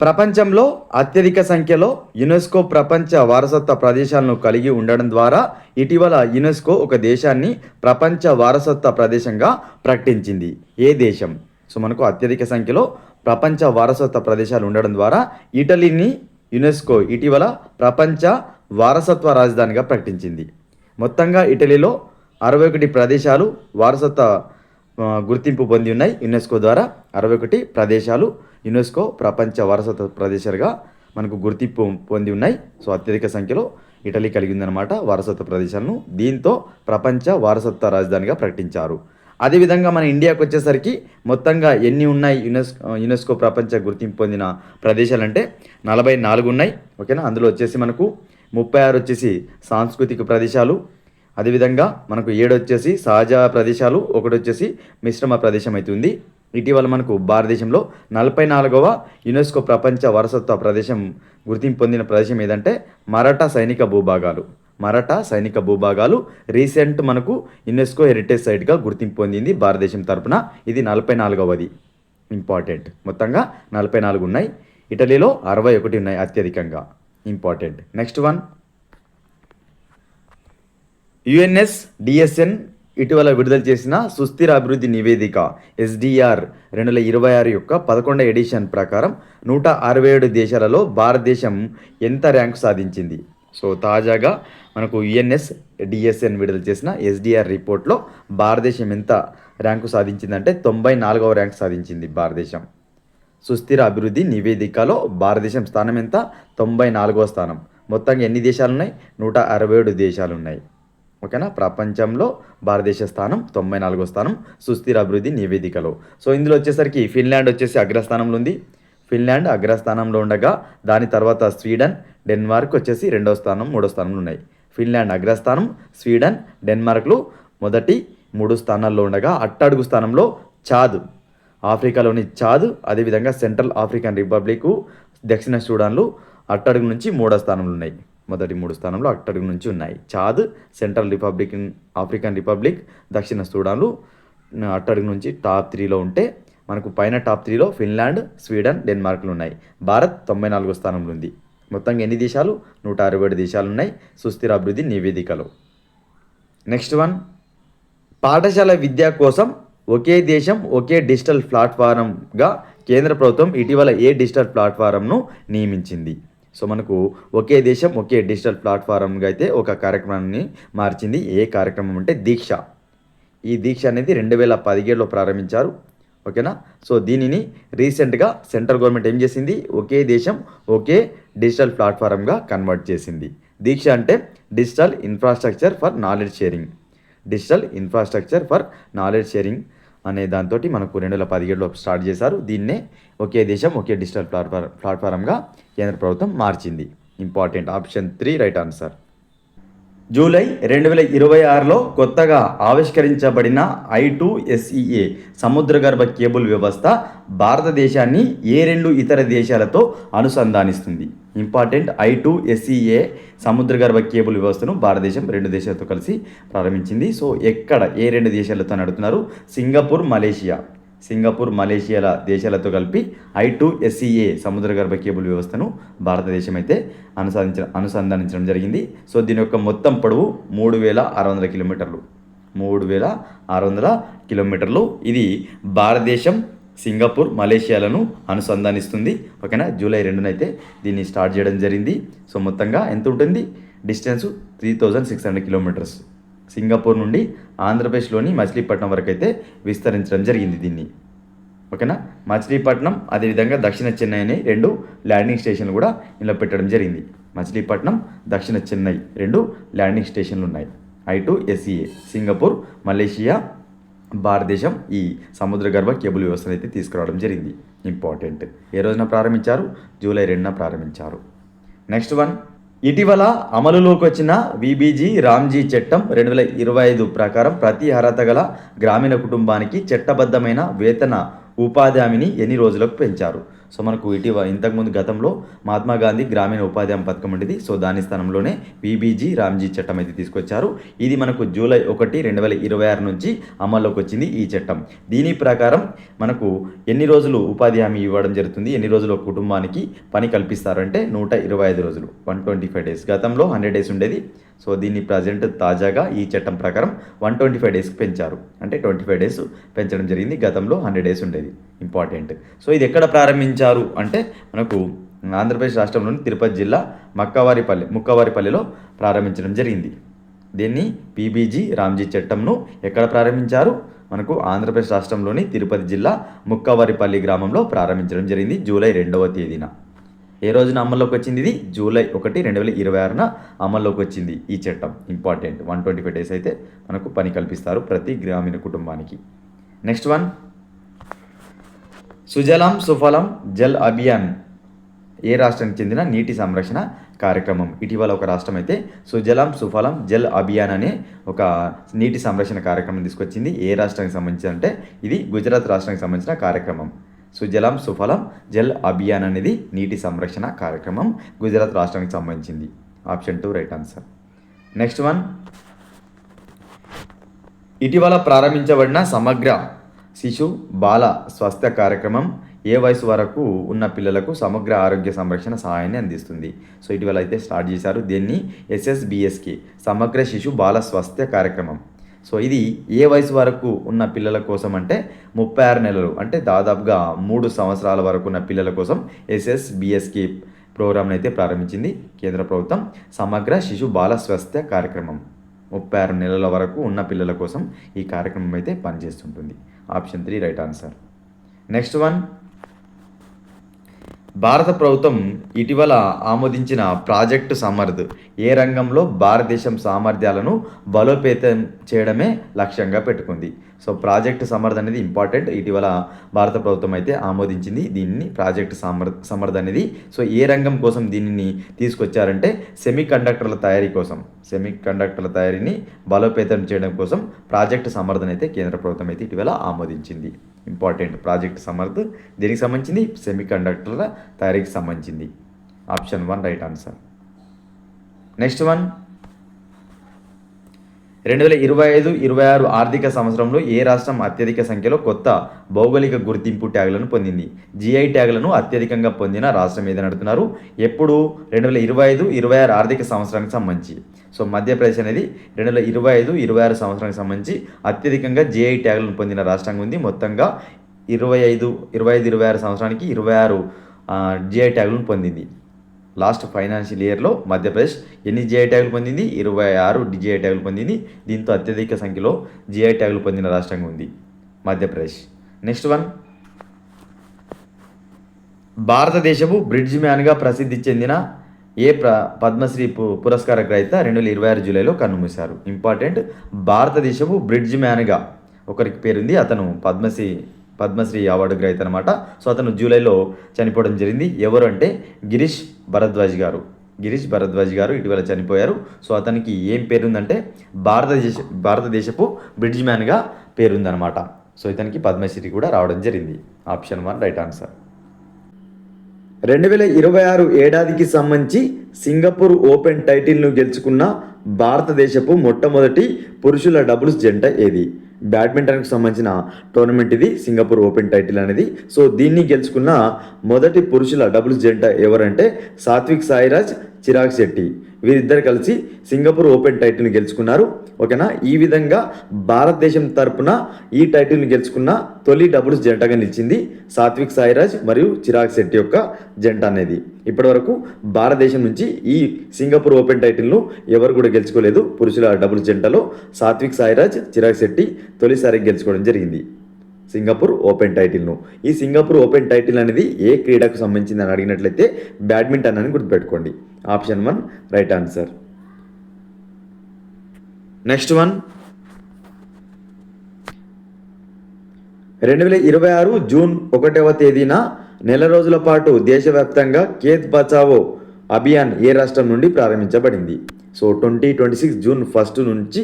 ప్రపంచంలో అత్యధిక సంఖ్యలో యునెస్కో ప్రపంచ వారసత్వ ప్రదేశాలను కలిగి ఉండడం ద్వారా ఇటీవల యునెస్కో ఒక దేశాన్ని ప్రపంచ వారసత్వ ప్రదేశంగా ప్రకటించింది. ఏ దేశం? సో మనకు అత్యధిక సంఖ్యలో ప్రపంచ వారసత్వ ప్రదేశాలు ఉండడం ద్వారా ఇటలీని యునెస్కో ఇటీవల ప్రపంచ వారసత్వ రాజధానిగా ప్రకటించింది. మొత్తంగా ఇటలీలో 61 ప్రదేశాలు వారసత్వ గుర్తింపు పొంది ఉన్నాయి. యునెస్కో ద్వారా 61 ప్రదేశాలు యునెస్కో ప్రపంచ వారసత్వ ప్రదేశాలుగా మనకు గుర్తింపు పొంది ఉన్నాయి. సో అత్యధిక సంఖ్యలో ఇటలీ కలిగి ఉందన్నమాట వారసత్వ ప్రదేశాలను. దీంతో ప్రపంచ వారసత్వ రాజధానిగా ప్రకటించారు. అదేవిధంగా మన ఇండియాకు వచ్చేసరికి మొత్తంగా ఎన్ని ఉన్నాయి యునెస్కో ప్రపంచ గుర్తింపు పొందిన ప్రదేశాలు అంటే 44 ఉన్నాయి. ఓకేనా, అందులో వచ్చేసి మనకు 36 వచ్చేసి సాంస్కృతిక ప్రదేశాలు, అదేవిధంగా మనకు 7 వచ్చేసి సహజ ప్రదేశాలు, 1 వచ్చేసి మిశ్రమ ప్రదేశం అయితే ఉంది. ఇటీవల మనకు భారతదేశంలో 44వ యునెస్కో ప్రపంచ వారసత్వ ప్రదేశం గుర్తింపు పొందిన ప్రదేశం ఏదంటే మరాఠా సైనిక భూభాగాలు. మరాఠా సైనిక భూభాగాలు రీసెంట్ మనకు యునెస్కో హెరిటేజ్ సైట్గా గుర్తింపు పొందింది భారతదేశం తరపున. ఇది 44వది. ఇంపార్టెంట్. మొత్తంగా 44 ఉన్నాయి. ఇటలీలో 61 ఉన్నాయి అత్యధికంగా. ఇంపార్టెంట్. నెక్స్ట్ వన్, UNSDSN ఇటీవల విడుదల చేసిన సుస్థిర అభివృద్ధి నివేదిక SDR 2026 యొక్క 11వ ఎడిషన్ ప్రకారం 167 దేశాలలో భారతదేశం ఎంత ర్యాంకు సాధించింది? సో తాజాగా మనకు UNSDSN విడుదల చేసిన SDR రిపోర్ట్లో భారతదేశం ఎంత ర్యాంకు సాధించిందంటే 94వ ర్యాంకు సాధించింది భారతదేశం. సుస్థిర అభివృద్ధి నివేదికలో భారతదేశం స్థానం ఎంత? 94వ స్థానం. మొత్తంగా ఎన్ని దేశాలు ఉన్నాయి? 167 దేశాలు ఉన్నాయి. ఓకేనా, ప్రపంచంలో భారతదేశ స్థానం 94వ స్థానం సుస్థిర అభివృద్ధి నివేదికలో. సో ఇందులో వచ్చేసరికి ఫిన్లాండ్ వచ్చేసి అగ్రస్థానంలో ఉంది. ఫిన్లాండ్ అగ్రస్థానంలో ఉండగా దాని తర్వాత స్వీడన్, డెన్మార్క్ వచ్చేసి 2వ స్థానం 3వ స్థానంలో ఉన్నాయి. ఫిన్లాండ్ అగ్రస్థానం, స్వీడన్, డెన్మార్క్లు మొదటి 3 స్థానాల్లో ఉండగా అట్టడుగు స్థానంలో చాద్, ఆఫ్రికాలోని చాద్, అదేవిధంగా సెంట్రల్ ఆఫ్రికన్ రిపబ్లిక్, దక్షిణ సూడాన్లు అట్టడుగు నుంచి 3వ స్థానంలో ఉన్నాయి. మొదటి 3 స్థానంలో అట్టడుగు నుంచి ఉన్నాయి. చాద్, సెంట్రల్ ఆఫ్రికన్ రిపబ్లిక్, దక్షిణ సూడాన్లు అట్టడుగు నుంచి టాప్ 3లో ఉంటే మనకు పైన టాప్ 3లో ఫిన్లాండ్, స్వీడన్, డెన్మార్క్లు ఉన్నాయి. భారత్ 94వ స్థానంలో ఉంది. మొత్తంగా ఎన్ని దేశాలు? 167 దేశాలు ఉన్నాయి సుస్థిర అభివృద్ధి నివేదికలో. నెక్స్ట్ వన్, పాఠశాల విద్య కోసం ఒకే దేశం ఒకే డిజిటల్ ప్లాట్ఫారంగా కేంద్ర ప్రభుత్వం ఇటీవల ఏ డిజిటల్ ప్లాట్ఫారంను నియమించింది? సో మనకు ఒకే దేశం ఒకే డిజిటల్ ప్లాట్ఫారంగా అయితే ఒక కార్యక్రమాన్ని మార్చింది. ఏ కార్యక్రమం అంటే దీక్ష. ఈ దీక్ష అనేది 2017లో ప్రారంభించారు. ఓకేనా, సో దీనిని రీసెంట్గా సెంట్రల్ గవర్నమెంట్ ఏం చేసింది? ఒకే దేశం ఒకే డిజిటల్ ప్లాట్ఫారంగా కన్వర్ట్ చేసింది. దీక్ష అంటే digital infrastructure for knowledge sharing. Digital infrastructure for knowledge sharing అనే దాంతో మనకు 2017లో స్టార్ట్ చేశారు. దీన్నే ఒకే దేశం ఒకే డిజిటల్ ప్లాట్ఫారంగా కేంద్ర ప్రభుత్వం మార్చింది. Important. Option 3 right answer. July 2026లో కొత్తగా ఆవిష్కరించబడిన I2SEA సముద్రగర్భ కేబుల్ వ్యవస్థ భారతదేశాన్ని ఏ 2 ఇతర దేశాలతో అనుసంధానిస్తుంది? ఇంపార్టెంట్. I2SEA సముద్రగర్భ కేబుల్ వ్యవస్థను భారతదేశం 2 దేశాలతో కలిసి ప్రారంభించింది. సో ఎక్కడ ఏ 2 దేశాలతో నడుపుతున్నారు? Singapore, Malaysia. సింగపూర్, మలేషియాల దేశాలతో కలిపి I2SEA సముద్రగర్భ కేబుల్ వ్యవస్థను భారతదేశం అయితే అనుసంధానించడం జరిగింది. సో దీని యొక్క మొత్తం పొడవు 3600 కిలోమీటర్లు. 3600 కిలోమీటర్లు. ఇది భారతదేశం సింగపూర్, మలేషియాలను అనుసంధానిస్తుంది. ఓకేనా, జూలై 2న అయితే దీన్ని స్టార్ట్ చేయడం జరిగింది. సో మొత్తంగా ఎంత ఉంటుంది? Distance 3600 kilometres. సింగపూర్ నుండి ఆంధ్రప్రదేశ్లోని మచిలీపట్నం వరకు అయితే విస్తరించడం జరిగింది దీన్ని. ఓకేనా, మచిలీపట్నం అదేవిధంగా దక్షిణ చెన్నై అనే 2 ల్యాండింగ్ స్టేషన్లు కూడా ఇలా పెట్టడం జరిగింది. మచిలీపట్నం, దక్షిణ చెన్నై 2 ల్యాండింగ్ స్టేషన్లు ఉన్నాయి. I2SEA సింగపూర్, మలేషియా, భారతదేశం ఈ సముద్రగర్భ కేబుల్ వ్యవస్థను అయితే తీసుకురావడం జరిగింది. ఇంపార్టెంట్. ఏ రోజున ప్రారంభించారు? జూలై 2న ప్రారంభించారు. నెక్స్ట్ వన్, ఇటీవల అమలులోకి వచ్చిన VBG రామ్జీ చట్టం 2025 ప్రకారం ప్రతి అర్హత గల గ్రామీణ కుటుంబానికి చట్టబద్ధమైన వేతన ఉపాధి హామీని ఎన్ని రోజులకు పెంచారు? సో మనకు ఇంతకుముందు గతంలో మహాత్మా గాంధీ గ్రామీణ ఉపాధి హామీ పథకం ఉండేది. సో దాని స్థానంలోనే పీబీజీ రామ్జీ చట్టం అయితే తీసుకొచ్చారు. ఇది మనకు జూలై 1, 2026 నుంచి అమల్లోకి వచ్చింది ఈ చట్టం. దీని ప్రకారం మనకు ఎన్ని రోజులు ఉపాధి హామీ ఇవ్వడం జరుగుతుంది, ఎన్ని రోజులు ఒక కుటుంబానికి పని కల్పిస్తారంటే 125 రోజులు, 125 డేస్. గతంలో 100 డేస్ ఉండేది. సో దీన్ని ప్రజెంట్ తాజాగా ఈ చట్టం ప్రకారం 125 డేస్కి పెంచారు. అంటే 25 డేస్ పెంచడం జరిగింది. గతంలో 100 డేస్ ఉండేది. ఇంపార్టెంట్. సో ఇది ఎక్కడ ప్రారంభించారు అంటే మనకు ఆంధ్రప్రదేశ్ రాష్ట్రంలోని తిరుపతి జిల్లా ముక్కవారిపల్లిలో ప్రారంభించడం జరిగింది. దీన్ని పీబీజీ రామ్జీ చట్టంను ఎక్కడ ప్రారంభించారు? మనకు ఆంధ్రప్రదేశ్ రాష్ట్రంలోని తిరుపతి జిల్లా ముక్కవారిపల్లి గ్రామంలో ప్రారంభించడం జరిగింది జూలై 2వ తేదీన. ఏ రోజున అమల్లోకి వచ్చింది? ఇది జూలై 1, 2026 అమల్లోకి వచ్చింది ఈ చట్టం. ఇంపార్టెంట్. 125 డేస్ అయితే మనకు పని కల్పిస్తారు ప్రతి గ్రామీణ కుటుంబానికి. నెక్స్ట్ వన్, సుజలాం సుఫలం జల్ అభియాన్ ఏ రాష్ట్రానికి చెందిన నీటి సంరక్షణ కార్యక్రమం? ఇటీవల ఒక రాష్ట్రం అయితే సుజలాం సుఫలం జల్ అభియాన్ అనే ఒక నీటి సంరక్షణ కార్యక్రమం తీసుకొచ్చింది. ఏ రాష్ట్రానికి సంబంధించి అంటే ఇది గుజరాత్ రాష్ట్రానికి సంబంధించిన కార్యక్రమం. సుజలాం సుఫలం జల్ అభియాన్ అనేది నీటి సంరక్షణ కార్యక్రమం గుజరాత్ రాష్ట్రానికి సంబంధించింది. Option 2 right answer. Next one, ఇటీవల ప్రారంభించబడిన సమగ్ర శిశు బాల స్వాస్థ్య కార్యక్రమం ఏ వయసు వరకు ఉన్న పిల్లలకు సమగ్ర ఆరోగ్య సంరక్షణ సహాయాన్ని అందిస్తుంది? సో ఇటీవల అయితే స్టార్ట్ చేశారు. దీన్ని SSBSK సమగ్ర శిశు బాల స్వాస్థ్య కార్యక్రమం. సో ఇది ఏ వయసు వరకు ఉన్న పిల్లల కోసం అంటే 36 నెలలు, అంటే దాదాపుగా 3 సంవత్సరాల వరకు ఉన్న పిల్లల కోసం SSBSK ప్రోగ్రామ్ని అయితే ప్రారంభించింది కేంద్ర ప్రభుత్వం. సమగ్ర శిశు బాల స్వాస్థ్య కార్యక్రమం 36 నెలల వరకు ఉన్న పిల్లల కోసం ఈ కార్యక్రమం అయితే పనిచేస్తుంటుంది. Option 3 right answer. Next one, భారత ప్రభుత్వం ఇటీవల ఆమోదించిన ప్రాజెక్టు సమర్థ్ ఏ రంగంలో భారతదేశం సామర్థ్యాలను బలోపేతం చేయడమే లక్ష్యంగా పెట్టుకుంది? సో ప్రాజెక్టు సమర్థ్ అనేది ఇంపార్టెంట్. ఇటీవల భారత ప్రభుత్వం అయితే ఆమోదించింది దీన్ని, ప్రాజెక్టు సమర్థ్ అనేది. సో ఏ రంగం కోసం దీనిని తీసుకొచ్చారంటే సెమీ కండక్టర్ల తయారీ కోసం, సెమీ కండక్టర్ల తయారీని బలోపేతం చేయడం కోసం ప్రాజెక్టు సమర్థ్ అయితే కేంద్ర ప్రభుత్వం అయితే ఇటీవల ఆమోదించింది. ఇంపార్టెంట్. ప్రాజెక్ట్ సమర్థ్ దేనికి సంబంధించింది? సెమీ కండక్టర్ల తయారీకి సంబంధించింది. Option 1 right answer. Next one, 2025-26 ఆర్థిక సంవత్సరంలో ఏ రాష్ట్రం అత్యధిక సంఖ్యలో కొత్త భౌగోళిక గుర్తింపు ట్యాగులను పొందింది? GI ట్యాగులను అత్యధికంగా పొందిన రాష్ట్రం ఏదని అడుగుతున్నారు. ఎప్పుడు? 2025-26 ఆర్థిక సంవత్సరానికి సంబంధించి. సో మధ్యప్రదేశ్ అనేది 2025-26 సంవత్సరానికి సంబంధించి అత్యధికంగా GI ట్యాగులను పొందిన రాష్ట్రంగా ఉంది. మొత్తంగా 25-26 సంవత్సరానికి 26 GI ట్యాగులను పొందింది. లాస్ట్ ఫైనాన్షియల్ ఇయర్లో మధ్యప్రదేశ్ ఎన్ని GI ట్యాగులు పొందింది? 26 GI ట్యాగులు పొందింది. దీంతో అత్యధిక సంఖ్యలో GI ట్యాగులు పొందిన రాష్ట్రంగా ఉంది మధ్యప్రదేశ్. నెక్స్ట్ వన్, భారతదేశపు బ్రిడ్జ్ మ్యాన్గా ప్రసిద్ధి చెందిన ఏ పద్మశ్రీ పురస్కార గ్రహీత 2026 జూలైలో కన్నుమూశారు? ఇంపార్టెంట్. భారతదేశపు బ్రిడ్జ్ మ్యాన్గా ఒకరికి పేరుంది, అతను పద్మశ్రీ అవార్డు గ్రహీత అనమాట. సో అతను జూలైలో చనిపోవడం జరిగింది. ఎవరు అంటే గిరీష్ భరద్వాజ్ గారు ఇటీవల చనిపోయారు. సో అతనికి ఏం పేరుందంటే భారతదేశపు బ్రిడ్జ్ మ్యాన్గా పేరుందనమాట. సో ఇతనికి పద్మశ్రీ కూడా రావడం జరిగింది. Option 1 right answer. 2026 ఏడాదికి సంబంధించి సింగపూర్ ఓపెన్ టైటిల్ను గెలుచుకున్న భారతదేశపు మొట్టమొదటి పురుషుల డబుల్స్ జంట ఏది? బ్యాడ్మింటన్కి సంబంధించిన టోర్నమెంట్ ఇది, సింగపూర్ ఓపెన్ టైటిల్ అనేది. సో దీన్ని గెలుచుకున్న మొదటి పురుషుల డబుల్స్ జంట ఎవరంటే సాత్విక్ సాయిరాజ్, చిరాగ్ శెట్టి. వీరిద్దరు కలిసి సింగపూర్ ఓపెన్ టైటిల్ని గెలుచుకున్నారు. ఓకేనా? ఈ విధంగా భారతదేశం తరపున ఈ టైటిల్ని గెలుచుకున్న తొలి డబుల్స్ జంటగా నిలిచింది సాత్విక్ సాయిరాజ్ మరియు చిరాగ్ శెట్టి యొక్క జంట అనేది. ఇప్పటివరకు భారతదేశం నుంచి ఈ సింగపూర్ ఓపెన్ టైటిల్ను ఎవరు కూడా గెలుచుకోలేదు. పురుషుల డబుల్స్ జంటలో సాత్విక్ సాయిరాజ్, చిరాగ్ శెట్టి తొలిసారి గెలుచుకోవడం జరిగింది సింగపూర్ ఓపెన్ టైటిల్ను. ఈ సింగపూర్ ఓపెన్ టైటిల్ అనేది ఏ క్రీడకు సంబంధించింది అని అడిగినట్లయితే బ్యాడ్మింటన్ అని గుర్తుపెట్టుకోండి. Option 1 right answer. Next one, 2026 June 1వ తేదీన నెల రోజుల పాటు దేశవ్యాప్తంగా ఖేత్ బచావో అభియాన్ ఏ రాష్ట్రం నుండి ప్రారంభించబడింది? సో 2026 జూన్ 1 నుంచి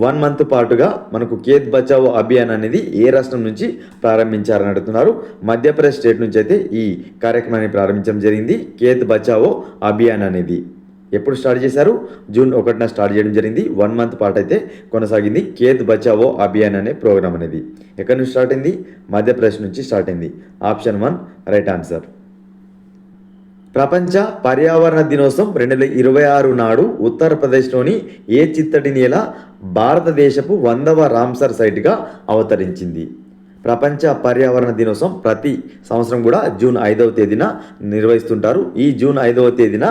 1 మంత్ పాటుగా మనకు ఖేత్ బచావో అభియాన్ అనేది ఏ రాష్ట్రం నుంచి ప్రారంభించారని అడుగుతున్నారు. మధ్యప్రదేశ్ స్టేట్ నుంచి అయితే ఈ కార్యక్రమాన్ని ప్రారంభించడం జరిగింది. ఖేత్ బచావో అభియాన్ అనేది ఎప్పుడు స్టార్ట్ చేశారు? జూన్ 1న స్టార్ట్ చేయడం జరిగింది. 1 మంత్ పాటు అయితే కొనసాగింది ఖేత్ బచావో అభియాన్ అనే ప్రోగ్రామ్ అనేది. ఎక్కడి నుంచి స్టార్ట్ అయింది? మధ్యప్రదేశ్ నుంచి స్టార్ట్ అయింది. Option 1 right answer. ప్రపంచ పర్యావరణ దినోత్సవం 2026 నాడు ఉత్తరప్రదేశ్లోని ఏ చిత్తడి నేల భారతదేశపు 100వ రామ్సర్ సైట్గా అవతరించింది? ప్రపంచ పర్యావరణ దినోత్సవం ప్రతి సంవత్సరం కూడా జూన్ 5వ తేదీన నిర్వహిస్తుంటారు. ఈ జూన్ 5వ తేదీన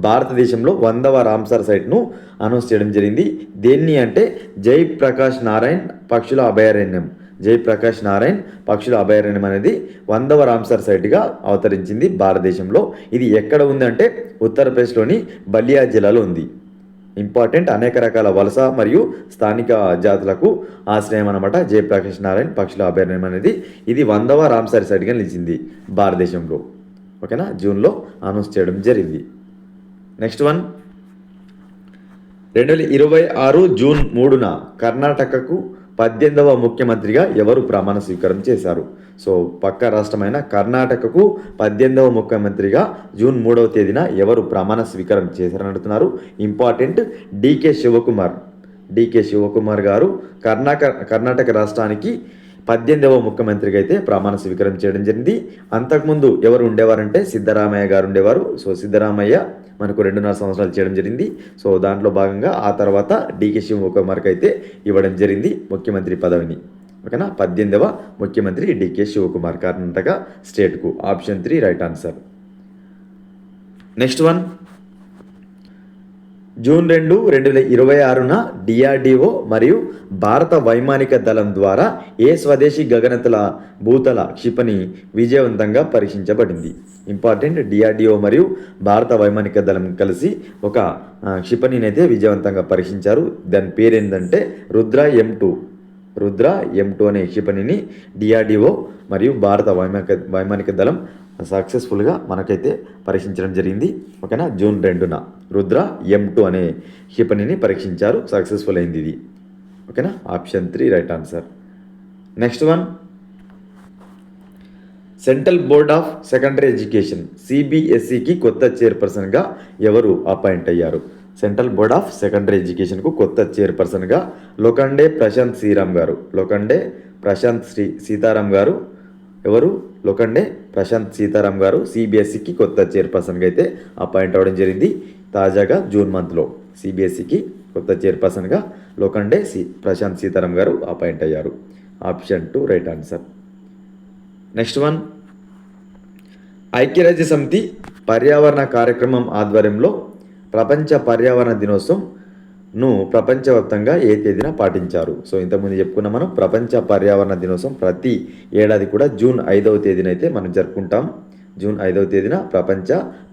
భారతదేశంలో 100వ రామ్సర్ సైట్ను అనౌన్స్ చేయడం జరిగింది. దేన్ని అంటే జయప్రకాష్ నారాయణ్ పక్షుల అభయారణ్యం. జయప్రకాష్ నారాయణ్ పక్షుల అభయారణ్యం అనేది 100వ రామ్సర్ సైట్గా అవతరించింది భారతదేశంలో. ఇది ఎక్కడ ఉందంటే ఉత్తరప్రదేశ్లోని బలియా జిల్లాలో ఉంది. ఇంపార్టెంట్, అనేక రకాల వలస మరియు స్థానిక జాతులకు ఆశ్రయం అనమాట జయప్రకాష్ నారాయణ్ పక్షుల అభయారణ్యం అనేది. ఇది 100వ రామ్సర్ సైట్గా నిలిచింది భారతదేశంలో. ఓకేనా, జూన్లో అనౌన్స్ చేయడం జరిగింది. నెక్స్ట్ వన్, 2026 జూన్ 3న కర్ణాటకకు 18వ ముఖ్యమంత్రిగా ఎవరు ప్రమాణ స్వీకారం చేశారు? సో పక్క రాష్ట్రమైన కర్ణాటకకు 18వ ముఖ్యమంత్రిగా జూన్ 3వ తేదీన ఎవరు ప్రమాణ స్వీకారం చేశారని అడుగుతున్నారు. ఇంపార్టెంట్, డికే శివకుమార్. డికే శివకుమార్ గారు కర్ణాటక రాష్ట్రానికి 18వ ముఖ్యమంత్రిగా అయితే ప్రమాణ స్వీకారం చేయడం జరిగింది. అంతకుముందు ఎవరు ఉండేవారంటే సిద్ధరామయ్య గారు ఉండేవారు. సో సిద్ధరామయ్య మనకు 2.5 సంవత్సరాలు చేయడం జరిగింది. సో దాంట్లో భాగంగా ఆ తర్వాత డికే శివకుమార్కి అయితే ఇవ్వడం జరిగింది ముఖ్యమంత్రి పదవిని. ఓకేనా, 18వ ముఖ్యమంత్రి డికే శివకుమార్ కర్ణాటక స్టేట్కు. Option 3 right answer. Next one, June 2, 2026న డిఆర్డిఓ మరియు భారత వైమానిక దళం ద్వారా ఏ స్వదేశీ గగనతల భూతల క్షిపణి విజయవంతంగా పరీక్షించబడింది? ఇంపార్టెంట్, డిఆర్డిఓ మరియు భారత వైమానిక దళం కలిసి ఒక క్షిపణిని అయితే విజయవంతంగా పరీక్షించారు. దాని పేరు ఏంటంటే రుద్ర M2. రుద్ర M2 అనే క్షిపణిని డిఆర్డిఓ మరియు భారత వైమానిక దళం సక్సెస్ఫుల్గా మనకైతే పరీక్షించడం జరిగింది. ఓకేనా, జూన్ 2న రుద్ర M2 అనే క్షిపణిని పరీక్షించారు. సక్సెస్ఫుల్ అయింది ఇది. ఓకేనా, option 3 right answer. Next one, central board of secondary education CBSEకి కొత్త చైర్పర్సన్గా ఎవరు అపాయింట్ అయ్యారు? సెంట్రల్ బోర్డ్ ఆఫ్ సెకండరీ ఎడ్యుకేషన్కు కొత్త చైర్పర్సన్గా లోకండే ప్రశాంత్ శ్రీరామ్ గారు. లోకండే ప్రశాంత్ సీతారాం గారు. ఎవరు? లోకండే ప్రశాంత్ సీతారాం గారు CBSEకి కొత్త చైర్పర్సన్గా అయితే అపాయింట్ అవ్వడం జరిగింది. తాజాగా జూన్ మంత్లో CBSEకి కొత్త చైర్పర్సన్గా లోకండే ప్రశాంత్ సీతారాం గారు అపాయింట్ అయ్యారు. Option 2 right answer. Next one, ఐక్యరాజ్య సమితి పర్యావరణ కార్యక్రమం ఆధ్వర్యంలో ప్రపంచ పర్యావరణ దినోత్సవంను ప్రపంచవ్యాప్తంగా ఏ తేదీన పాటించారు? సో ఇంతకుముందు చెప్పుకున్నాం మనం, ప్రపంచ పర్యావరణ దినోత్సవం ప్రతి ఏడాది కూడా జూన్ 5వ తేదీన అయితే మనం జరుపుకుంటాం. జూన్ 5వ తేదీన ప్రపంచ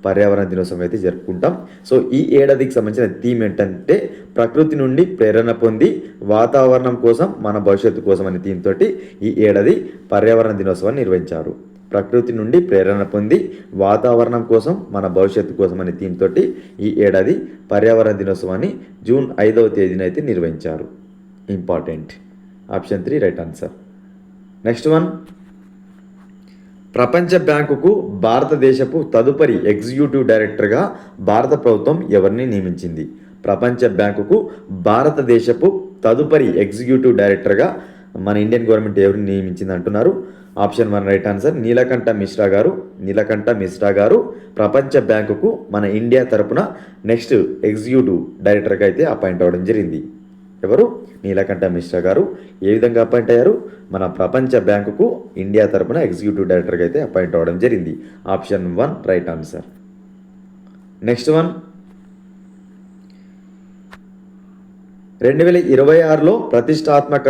పర్యావరణ దినోత్సవం అయితే జరుపుకుంటాం. సో ఈ ఏడాదికి సంబంధించిన థీమ్ ఏంటంటే ప్రకృతి నుండి ప్రేరణ పొంది వాతావరణం కోసం మన భవిష్యత్తు కోసం అనే థీమ్ తోటి ఈ ఏడాది పర్యావరణ దినోత్సవాన్ని నిర్వహించారు. ప్రకృతి నుండి ప్రేరణ పొంది వాతావరణం కోసం మన భవిష్యత్తు కోసం అనే థీమ్ తోటి ఈ ఏడాది పర్యావరణ దినోత్సవాన్ని జూన్ 5వ తేదీన అయితే నిర్వహించారు. Important, option 3 right answer. Next one, ప్రపంచ బ్యాంకుకు భారతదేశపు తదుపరి ఎగ్జిక్యూటివ్ డైరెక్టర్గా భారత ప్రభుత్వం ఎవరిని నియమించింది? ప్రపంచ బ్యాంకుకు భారతదేశపు తదుపరి ఎగ్జిక్యూటివ్ డైరెక్టర్గా మన ఇండియన్ గవర్నమెంట్ ఎవరిని నియమించింది అంటున్నారు. Option 1 right answer. Nilakantha Mishra గారు. నీలకంఠ మిశ్రా గారు ప్రపంచ బ్యాంకుకు మన ఇండియా తరపున నెక్స్ట్ ఎగ్జిక్యూటివ్ డైరెక్టర్గా అయితే అపాయింట్ అవ్వడం జరిగింది. ఎవరు? నీలకంఠ మిశ్రా గారు. ఏ విధంగా అపాయింట్ అయ్యారు? మన ప్రపంచ బ్యాంకుకు ఇండియా తరపున ఎగ్జిక్యూటివ్ డైరెక్టర్గా అయితే అపాయింట్ అవ్వడం జరిగింది. Option 1 right answer. Next one, 2026లో ప్రతిష్టాత్మక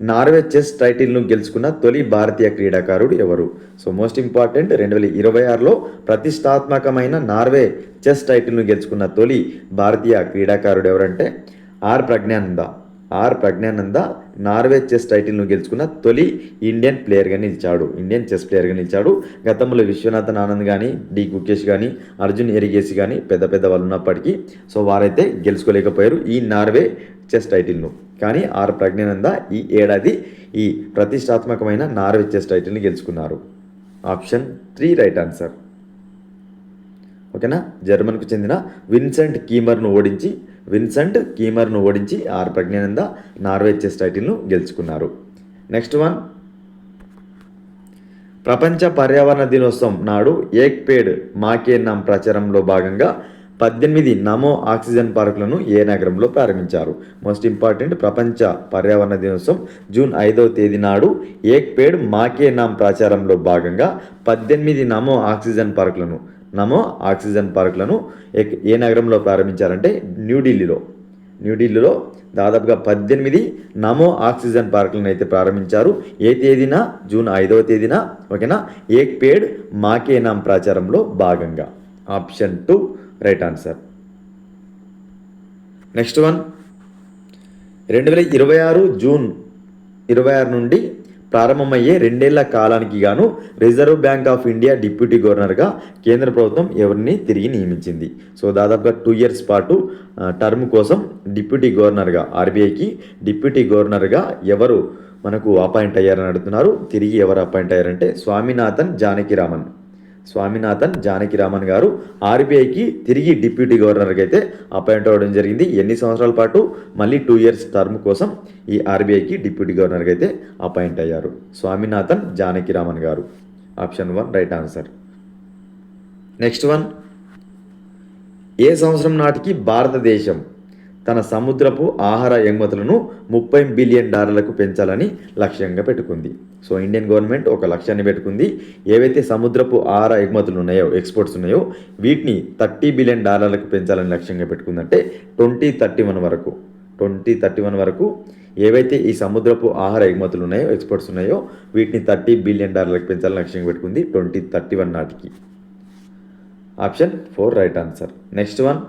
నార్వే చెస్ టైటిల్ను గెలుచుకున్న తొలి భారతీయ క్రీడాకారుడు ఎవరు? సో మోస్ట్ ఇంపార్టెంట్, 2026లో ప్రతిష్టాత్మకమైన నార్వే చెస్ టైటిల్ను గెలుచుకున్న తొలి భారతీయ క్రీడాకారుడు ఎవరంటే R Praggnanandhaa. R Praggnanandhaa Norway chess టైటిల్ను గెలుచుకున్న తొలి ఇండియన్ చెస్ ప్లేయర్గా నిలిచాడు. గతంలో విశ్వనాథన్ ఆనంద్ కానీ, డి గుకేష్ కానీ, అర్జున్ ఎరిగేసి కానీ పెద్ద వాళ్ళు ఉన్నప్పటికీ సో వారైతే గెలుచుకోలేకపోయారు ఈ నార్వే చెస్ టైటిల్ను. కానీ ఆర్ ప్రజ్ఞానంద ఈ ఏడాది ఈ ప్రతిష్టాత్మకమైన నార్వే చెస్ టైటిల్ని గెలుచుకున్నారు. Option 3 right answer. ఓకేనా. జర్మన్కు చెందిన విన్సెంట్ కీమర్ను ఓడించి ఆర్ ప్రజ్ఞానంద నార్వే చెస్ టైటిల్ను గెలుచుకున్నారు. నెక్స్ట్ వన్, ప్రపంచ పర్యావరణ దినోత్సవం నాడు ఏక్ పేడ్ మాకే నామ్ ప్రచారంలో భాగంగా 18 నమో ఆక్సిజన్ పార్కులను ఏ నగరంలో ప్రారంభించారు? మోస్ట్ ఇంపార్టెంట్, ప్రపంచ పర్యావరణ దినోత్సవం జూన్ 5వ తేదీ నాడు ఏక్ పేడ్ మాకే నామ్ ప్రచారంలో భాగంగా 18 నమో ఆక్సిజన్ పార్కులను ఏ నగరంలో ప్రారంభించారంటే న్యూఢిల్లీలో దాదాపుగా 18 నమో ఆక్సిజన్ పార్కులను అయితే ప్రారంభించారు. ఏ తేదీన? జూన్ 5వ తేదీన. ఓకేనా. ఏక్ పేడ్ మాకే నామ్ ప్రచారంలో భాగంగా. Option 2 right answer. Next one, 2026 June 26 నుండి ప్రారంభమయ్యే 2 ఏళ్ల కాలానికి గాను reserve bank of India deputy గవర్నర్గా కేంద్ర ప్రభుత్వం ఎవరిని తిరిగి నియమించింది? సో దాదాపుగా 2 ఇయర్స్ పాటు టర్మ్ కోసం డిప్యూటీ గవర్నర్గా, ఆర్బీఐకి డిప్యూటీ గవర్నర్గా ఎవరు మనకు అపాయింట్ అయ్యారని అడుగుతున్నారు. తిరిగి ఎవరు అపాయింట్ అయ్యారంటే స్వామినాథన్ జానకిరామన్ గారు ఆర్బీఐకి తిరిగి డిప్యూటీ గవర్నర్గా అయితే అపాయింట్ అవ్వడం జరిగింది. ఎన్ని సంవత్సరాల పాటు? మళ్ళీ 2 ఇయర్స్ టర్మ్ కోసం ఈ ఆర్బీఐకి డిప్యూటీ గవర్నర్గా అయితే అపాయింట్ అయ్యారు స్వామినాథన్ జానకిరామన్ గారు. Option 1 right answer. Next one, ఏ సంవత్సరం నాటికి భారతదేశం తన సముద్రపు ఆహార ఎగుమతులను $30 బిలియన్ పెంచాలని లక్ష్యంగా పెట్టుకుంది? సో ఇండియన్ గవర్నమెంట్ ఒక లక్ష్యాన్ని పెట్టుకుంది. ఏవైతే సముద్రపు ఆహార ఎగుమతులు ఉన్నాయో, ఎక్స్పోర్ట్స్ ఉన్నాయో, వీటిని $30 బిలియన్ పెంచాలని లక్ష్యంగా పెట్టుకుందంటే 2031 వరకు ఏవైతే ఈ సముద్రపు ఆహార ఎగుమతులు ఉన్నాయో, ఎక్స్పోర్ట్స్ ఉన్నాయో, వీటిని $30 బిలియన్ పెంచాలని లక్ష్యంగా పెట్టుకుంది 2031 నాటికి. Option 4 right answer. Next one,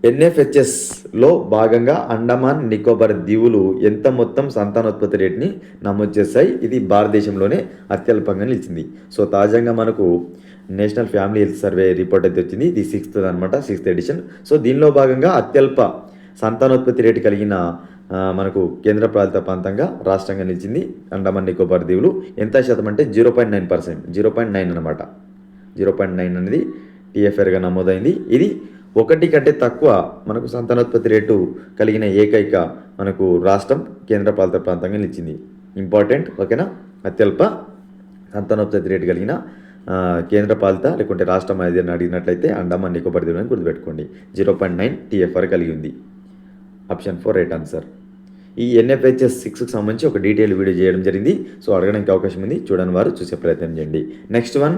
ఎన్ఎఫ్హెచ్ఎస్లో భాగంగా అండమాన్ నికోబార్ దీవులు ఎంత మొత్తం సంతానోత్పత్తి రేటుని నమోదు చేశాయి? ఇది భారతదేశంలోనే అత్యల్పంగా నిలిచింది. సో తాజాగా మనకు national family health survey report అయితే వచ్చింది. ఇది 6th ఎడిషన్. సో దీనిలో భాగంగా అత్యల్ప సంతానోత్పత్తి రేటు కలిగిన మనకు కేంద్రపాలిత ప్రాంతంగా రాష్ట్రంగా నిలిచింది అండమాన్ నికోబార్ దీవులు. ఎంత శాతం అంటే 0.9%, 0.9 అనమాట. 0.9 అనేది టీఎఫ్ఆర్గా నమోదైంది. ఇది 1 కంటే తక్కువ మనకు సంతానోత్పత్తి రేటు కలిగిన ఏకైక మనకు రాష్ట్రం కేంద్రపాలిత ప్రాంతంగా నిలిచింది. ఇంపార్టెంట్. ఓకేనా. అత్యల్ప సంతానోత్పత్తి రేటు కలిగిన కేంద్రపాలిత లేకుంటే రాష్ట్రం ఏదైనా అడిగినట్లయితే అండమాన్ నికోబార్ దీవులను గుర్తుపెట్టుకోండి. 0.9 టీఎఫ్ఆర్ కలిగి ఉంది. Option 4 right answer. ఈ ఎన్ఎఫ్హెచ్ఎస్ 6కి సంబంధించి ఒక డీటెయిల్ వీడియో చేయడం జరిగింది. సో అడగడానికి అవకాశం ఉంది, చూడని వారు చూసే ప్రయత్నం చేయండి. నెక్స్ట్ వన్,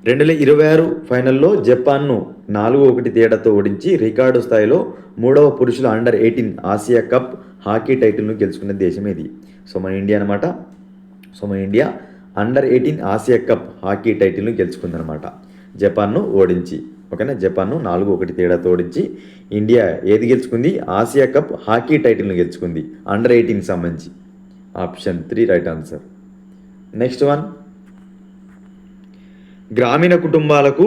2026 ఫైనల్లో జపాన్ను 4-1 తేడాతో ఓడించి రికార్డు స్థాయిలో 3వ పురుషుల అండర్-18 ఆసియా కప్ హాకీ టైటిల్ను గెలుచుకున్న దేశం ఇది? సో మన ఇండియా అనమాట. సో మన ఇండియా అండర్-18 ఆసియా కప్ హాకీ టైటిల్ను గెలుచుకుందనమాట జపాన్ను ఓడించి. ఓకేనా. జపాన్ను 4-1 తేడాతో ఓడించి ఇండియా ఏది గెలుచుకుంది? ఆసియా కప్ హాకీ టైటిల్ను గెలుచుకుంది అండర్-18 సంబంధించి. Option 3 right answer. Next one, గ్రామీణ కుటుంబాలకు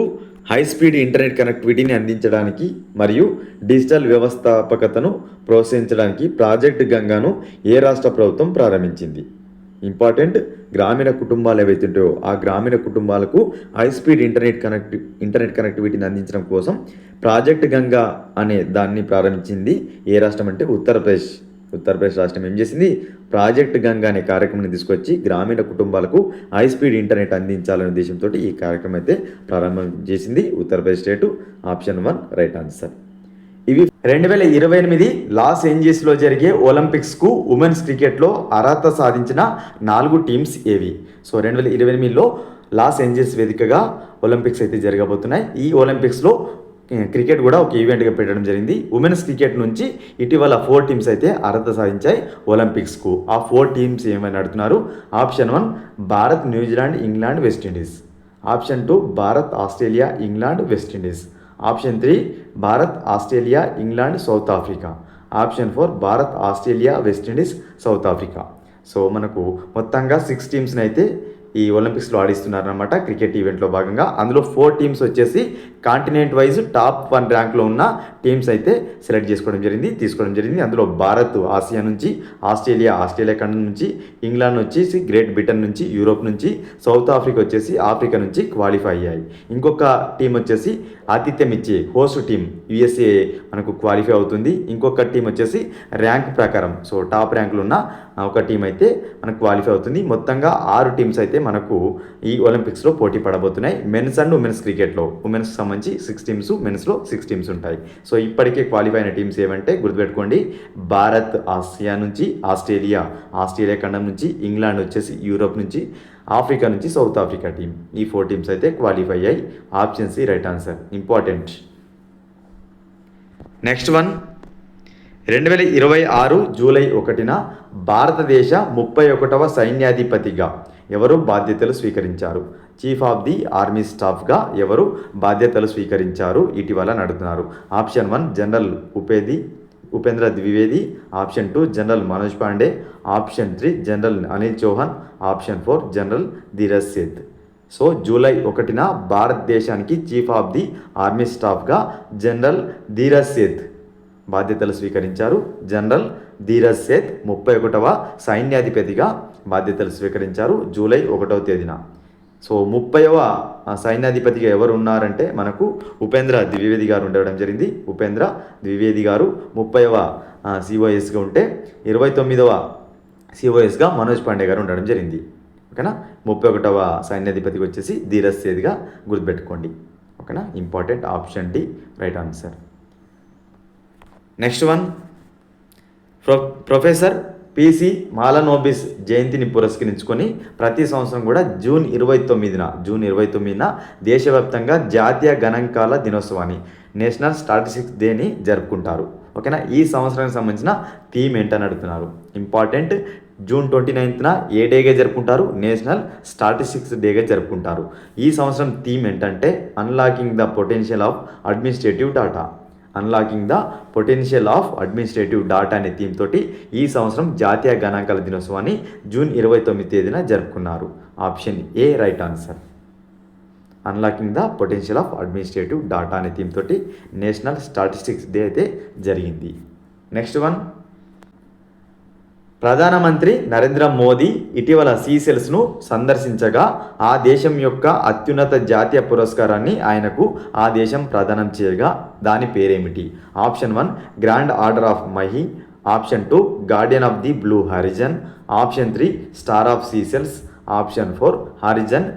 హైస్పీడ్ ఇంటర్నెట్ కనెక్టివిటీని అందించడానికి మరియు డిజిటల్ వ్యవస్థాపకతను ప్రోత్సహించడానికి ప్రాజెక్ట్ గంగాను ఏ రాష్ట్ర ప్రభుత్వం ప్రారంభించింది? ఇంపార్టెంట్. గ్రామీణ కుటుంబాలు ఏవైతే ఉంటాయో ఆ గ్రామీణ కుటుంబాలకు హైస్పీడ్ ఇంటర్నెట్ కనెక్టివిటీని అందించడం కోసం ప్రాజెక్ట్ గంగా అనే దాన్ని ప్రారంభించింది ఏ రాష్ట్రం అంటే ఉత్తరప్రదేశ్ రాష్ట్రం ఏం చేసింది? ప్రాజెక్ట్ గంగా అనే కార్యక్రమాన్ని తీసుకొచ్చి గ్రామీణ కుటుంబాలకు హైస్పీడ్ ఇంటర్నెట్ అందించాలనే ఉద్దేశంతో ఈ కార్యక్రమం అయితే ప్రారంభం చేసింది Uttar Pradesh state. Option 1 right answer. ఇవి 2028 లాస్ ఏంజల్స్లో జరిగే ఒలింపిక్స్కు ఉమెన్స్ క్రికెట్లో అర్హత సాధించిన 4 టీమ్స్ ఏవి? సో 2028లో లాస్ ఏంజల్స్ వేదికగా ఒలింపిక్స్ అయితే జరగబోతున్నాయి. ఈ ఒలింపిక్స్లో క్రికెట్ కూడా ఒక ఈవెంట్గా పెట్టడం జరిగింది. ఉమెన్స్ క్రికెట్ నుంచి ఇటీవల 4 టీమ్స్ అయితే అర్హత సాధించాయి ఒలింపిక్స్కు. ఆ 4 టీమ్స్ ఏమని అడుగుతున్నారు? Option 1 Bharat, New Zealand, England, West Indies. Option 2 Bharat, Australia, England, West Indies. Option 3 Bharat, Australia, England, south Africa. Option 4 Bharat, Australia, West Indies, south Africa. So మనకు మొత్తంగా 6 టీమ్స్ని అయితే ఈ ఒలింపిక్స్లో ఆడిస్తున్నారనమాట క్రికెట్ ఈవెంట్లో భాగంగా. అందులో 4 టీమ్స్ వచ్చేసి కాంటినెంట్ వైజ్ టాప్ 1 ర్యాంక్లో ఉన్న టీమ్స్ అయితే సెలెక్ట్ తీసుకోవడం జరిగింది. అందులో భారత్ ఆసియా నుంచి, ఆస్ట్రేలియా ఖండం నుంచి, ఇంగ్లాండ్ వచ్చేసి గ్రేట్ బ్రిటన్ నుంచి, యూరోప్ నుంచి, సౌత్ ఆఫ్రికా వచ్చేసి ఆఫ్రికా నుంచి క్వాలిఫై అయ్యాయి. ఇంకొక టీం వచ్చేసి ఆతిథ్యం ఇచ్చే హోస్ట్ టీం యుఎస్ఏ మనకు క్వాలిఫై అవుతుంది. ఇంకొక టీం వచ్చేసి ర్యాంక్ ప్రకారం సో టాప్ ర్యాంకులు ఉన్న ఒక టీం అయితే మనకు క్వాలిఫై అవుతుంది. మొత్తంగా 6 టీమ్స్ అయితే మనకు ఈ ఒలింపిక్స్లో పోటీ పడబోతున్నాయి. మెన్స్ అండ్ ఉమెన్స్ క్రికెట్లో ఉమెన్స్కి సంబంధించి 6 టీమ్స్, మెన్స్లో 6 టీమ్స్ ఉంటాయి. సో ఇప్పటికే క్వాలిఫై అయిన టీమ్స్ ఏమంటే గుర్తుపెట్టుకోండి, భారత్ ఆసియా నుంచి, ఆస్ట్రేలియా ఖండం నుంచి, ఇంగ్లాండ్ వచ్చేసి యూరోప్ నుంచి, ఆఫ్రికా నుంచి సౌత్ ఆఫ్రికా టీం. ఈ 4 టీమ్స్ అయితే క్వాలిఫై అయ్యాయి. Option C right answer, important. Next one, 2026 July 1న భారతదేశ 31వ సైన్యాధిపతిగా ఎవరు బాధ్యతలు స్వీకరించారు? చీఫ్ ఆఫ్ ది ఆర్మీ స్టాఫ్గా ఎవరు బాధ్యతలు స్వీకరించారు ఇటీవల నడుతున్నారు? Option 1 general Upendra Dwivedi, option 2 general Manoj Pande, option 3 general Anil Chauhan, option 4 general Dheeraj Seth. So July 1న భారతదేశానికి చీఫ్ ఆఫ్ ది ఆర్మీ స్టాఫ్గా జనరల్ ధీరజ్ సేథ్ బాధ్యతలు స్వీకరించారు. జనరల్ ధీరజ్ సేథ్ 31వ సైన్యాధిపతిగా బాధ్యతలు స్వీకరించారు జూలై 1వ తేదీన. సో 30వ సైన్యాధిపతిగా ఎవరు ఉన్నారంటే మనకు ఉపేంద్ర ద్వివేది గారు ఉండడం జరిగింది. ఉపేంద్ర ద్వివేది గారు 30వ సిఓఎస్గా ఉంటే 29వ సిఓఎస్గా మనోజ్ పాండే గారు ఉండడం జరిగింది. ఓకేనా, 31వ సైన్యాధిపతికి వచ్చేసి ధీరజ్ సేథ్గా గుర్తుపెట్టుకోండి. ఓకేనా, important. Option D right answer. Next one, professor PC Mahalanobis జయంతిని పురస్కరించుకొని ప్రతి సంవత్సరం కూడా జూన్ 29న దేశవ్యాప్తంగా జాతీయ గణాంకాల దినోత్సవాన్ని, నేషనల్ స్టాటిస్టిక్స్ డేని జరుపుకుంటారు. ఓకేనా, ఈ సంవత్సరానికి సంబంధించిన థీమ్ ఏంటని అడుగుతున్నారు. ఇంపార్టెంట్. జూన్ 29న ఏ డేగా జరుపుకుంటారు? నేషనల్ స్టాటిస్టిక్స్ డేగా జరుపుకుంటారు. ఈ సంవత్సరం థీమ్ ఏంటంటే unlocking the potential of administrative data. Unlocking the potential of administrative data అనే థీమ్ తోటి ఈ సంవత్సరం జాతీయ గణాంకాల దినోత్సవాన్ని జూన్ 29 తేదీన జరుపుకున్నారు. Option A right answer. Unlocking the potential of administrative data అనే థీమ్ తోటి నేషనల్ స్టాటిస్టిక్స్ డే అయితే జరిగింది. నెక్స్ట్ వన్, ప్రధానమంత్రి నరేంద్ర మోదీ ఇటీవల సీసెల్స్ను సందర్శించగా ఆ దేశం యొక్క అత్యున్నత జాతీయ పురస్కారాన్ని ఆయనకు ఆ దేశం ప్రదానం చేయగా దాని పేరేమిటి? Option 1 grand order of Mahe, option 2 guardian of the blue horizon, option 3 star of Seychelles, option 4 horizon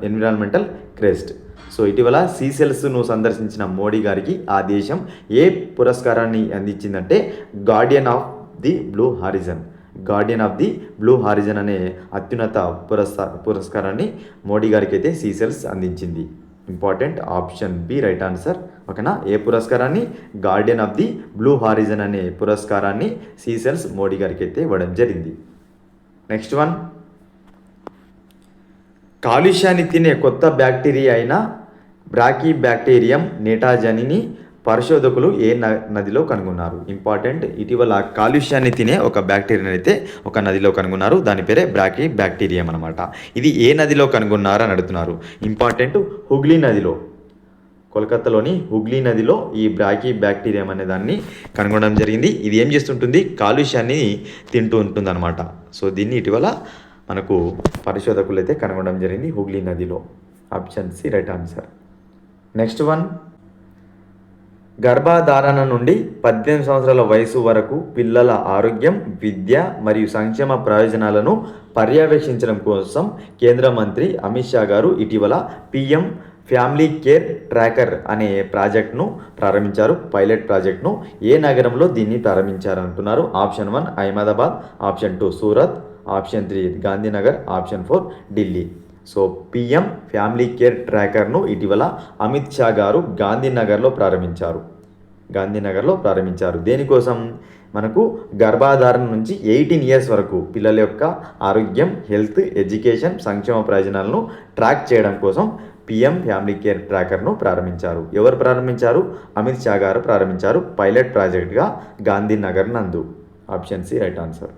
environmental crest. So ఇటీవల సీసెల్స్ను సందర్శించిన మోడీ గారికి ఆ దేశం ఏ పురస్కారాన్ని అందించిందంటే guardian of the blue horizon అనే అత్యున్నత పురస్కారాన్ని మోడీ గారికి అయితే సీసెల్స్ అందించింది. Important. Option B right answer. ఓకేనా, ఏ పురస్కారాన్ని? Guardian of the blue horizon అనే పురస్కారాన్ని సీసెల్స్ మోడీ గారికి అయితే ఇవ్వడం జరిగింది. నెక్స్ట్ వన్, కాలుష్యాన్ని తినే కొత్త బ్యాక్టీరియా అయిన బ్రాకీబ్యాక్టీరియం నిటాజనిని పరిశోధకులు ఏ నదిలో కనుగొన్నారు? ఇంపార్టెంట్. ఇటీవల కాలుష్యాన్ని తినే ఒక బ్యాక్టీరియాని అయితే ఒక నదిలో కనుగొన్నారు. దాని పేరే బ్రాకీబ్యాక్టీరియం అనమాట. ఇది ఏ నదిలో కనుగొన్నారు అని అడుగుతున్నారు. ఇంపార్టెంట్. హుగ్లీ నదిలో, కోల్కతాలోని హుగ్లీ నదిలో ఈ బ్రాకీబ్యాక్టీరియం అనే దాన్ని కనుగొనడం జరిగింది. ఇది ఏం చేస్తుంటుంది? కాలుష్యాన్ని తింటూ ఉంటుంది అనమాట. సో దీన్ని ఇటీవల మనకు పరిశోధకులు అయితే కనుగొనడం జరిగింది హుగ్లీ నదిలో. Option C right answer. Next one, గర్భధారణ నుండి 18 సంవత్సరాల వయసు వరకు పిల్లల ఆరోగ్యం, విద్య మరియు సంక్షేమ ప్రయోజనాలను పర్యవేక్షించడం కోసం కేంద్ర మంత్రి అమిత్ షా గారు ఇటీవల పిఎం ఫ్యామిలీ కేర్ ట్రాకర్ అనే ప్రాజెక్ట్ను ప్రారంభించారు. పైలట్ ప్రాజెక్ట్ను ఏ నగరంలో దీన్ని ప్రారంభించారు అంటున్నారు. Option 1 Ahmedabad, option 2 Surat, option 3 Gandhinagar, option 4 Delhi. So PM family care ట్రాకర్ను ఇటీవల అమిత్ షా గారు గాంధీనగర్లో ప్రారంభించారు. దేనికోసం? మనకు గర్భధారణ నుంచి 18 ఇయర్స్ వరకు పిల్లల యొక్క ఆరోగ్యం, హెల్త్, ఎడ్యుకేషన్, సంక్షేమ ప్రయోజనాలను ట్రాక్ చేయడం కోసం పిఎం ఫ్యామిలీ కేర్ ట్రాకర్ను ప్రారంభించారు. ఎవరు ప్రారంభించారు? అమిత్ షా గారు ప్రారంభించారు. పైలట్ ప్రాజెక్ట్గా గాంధీనగర్ నందు. Option C right answer.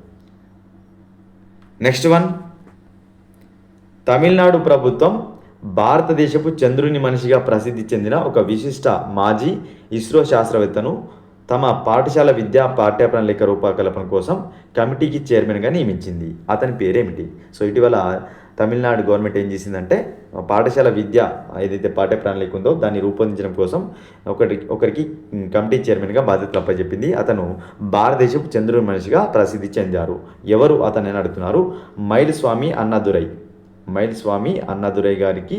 Next one, Tamil Nadu ప్రభుత్వం భారతదేశపు చంద్రుని మనిషిగా ప్రసిద్ధి చెందిన ఒక విశిష్ట మాజీ ఇస్రో శాస్త్రవేత్తను తమ పాఠశాల విద్యా పాఠ్య ప్రణాళిక రూపకల్పన కోసం కమిటీకి చైర్మన్గా నియమించింది. అతని పేరేమిటి? సో ఇటీవల తమిళనాడు గవర్నమెంట్ ఏం చేసిందంటే పాఠశాల విద్య ఏదైతే పాఠ్య ప్రణాళిక ఉందో దాన్ని రూపొందించడం కోసం ఒకరికి కమిటీ చైర్మన్గా బాధ్యతలు అప్పచెప్పింది. అతను భారతదేశపు చంద్రుని మనిషిగా ప్రసిద్ధి చెందారు. ఎవరు అతను అడుగుతున్నారు? మైల్స్వామి అన్నాదురై. మైల్స్వామి అన్నాదురై గారికి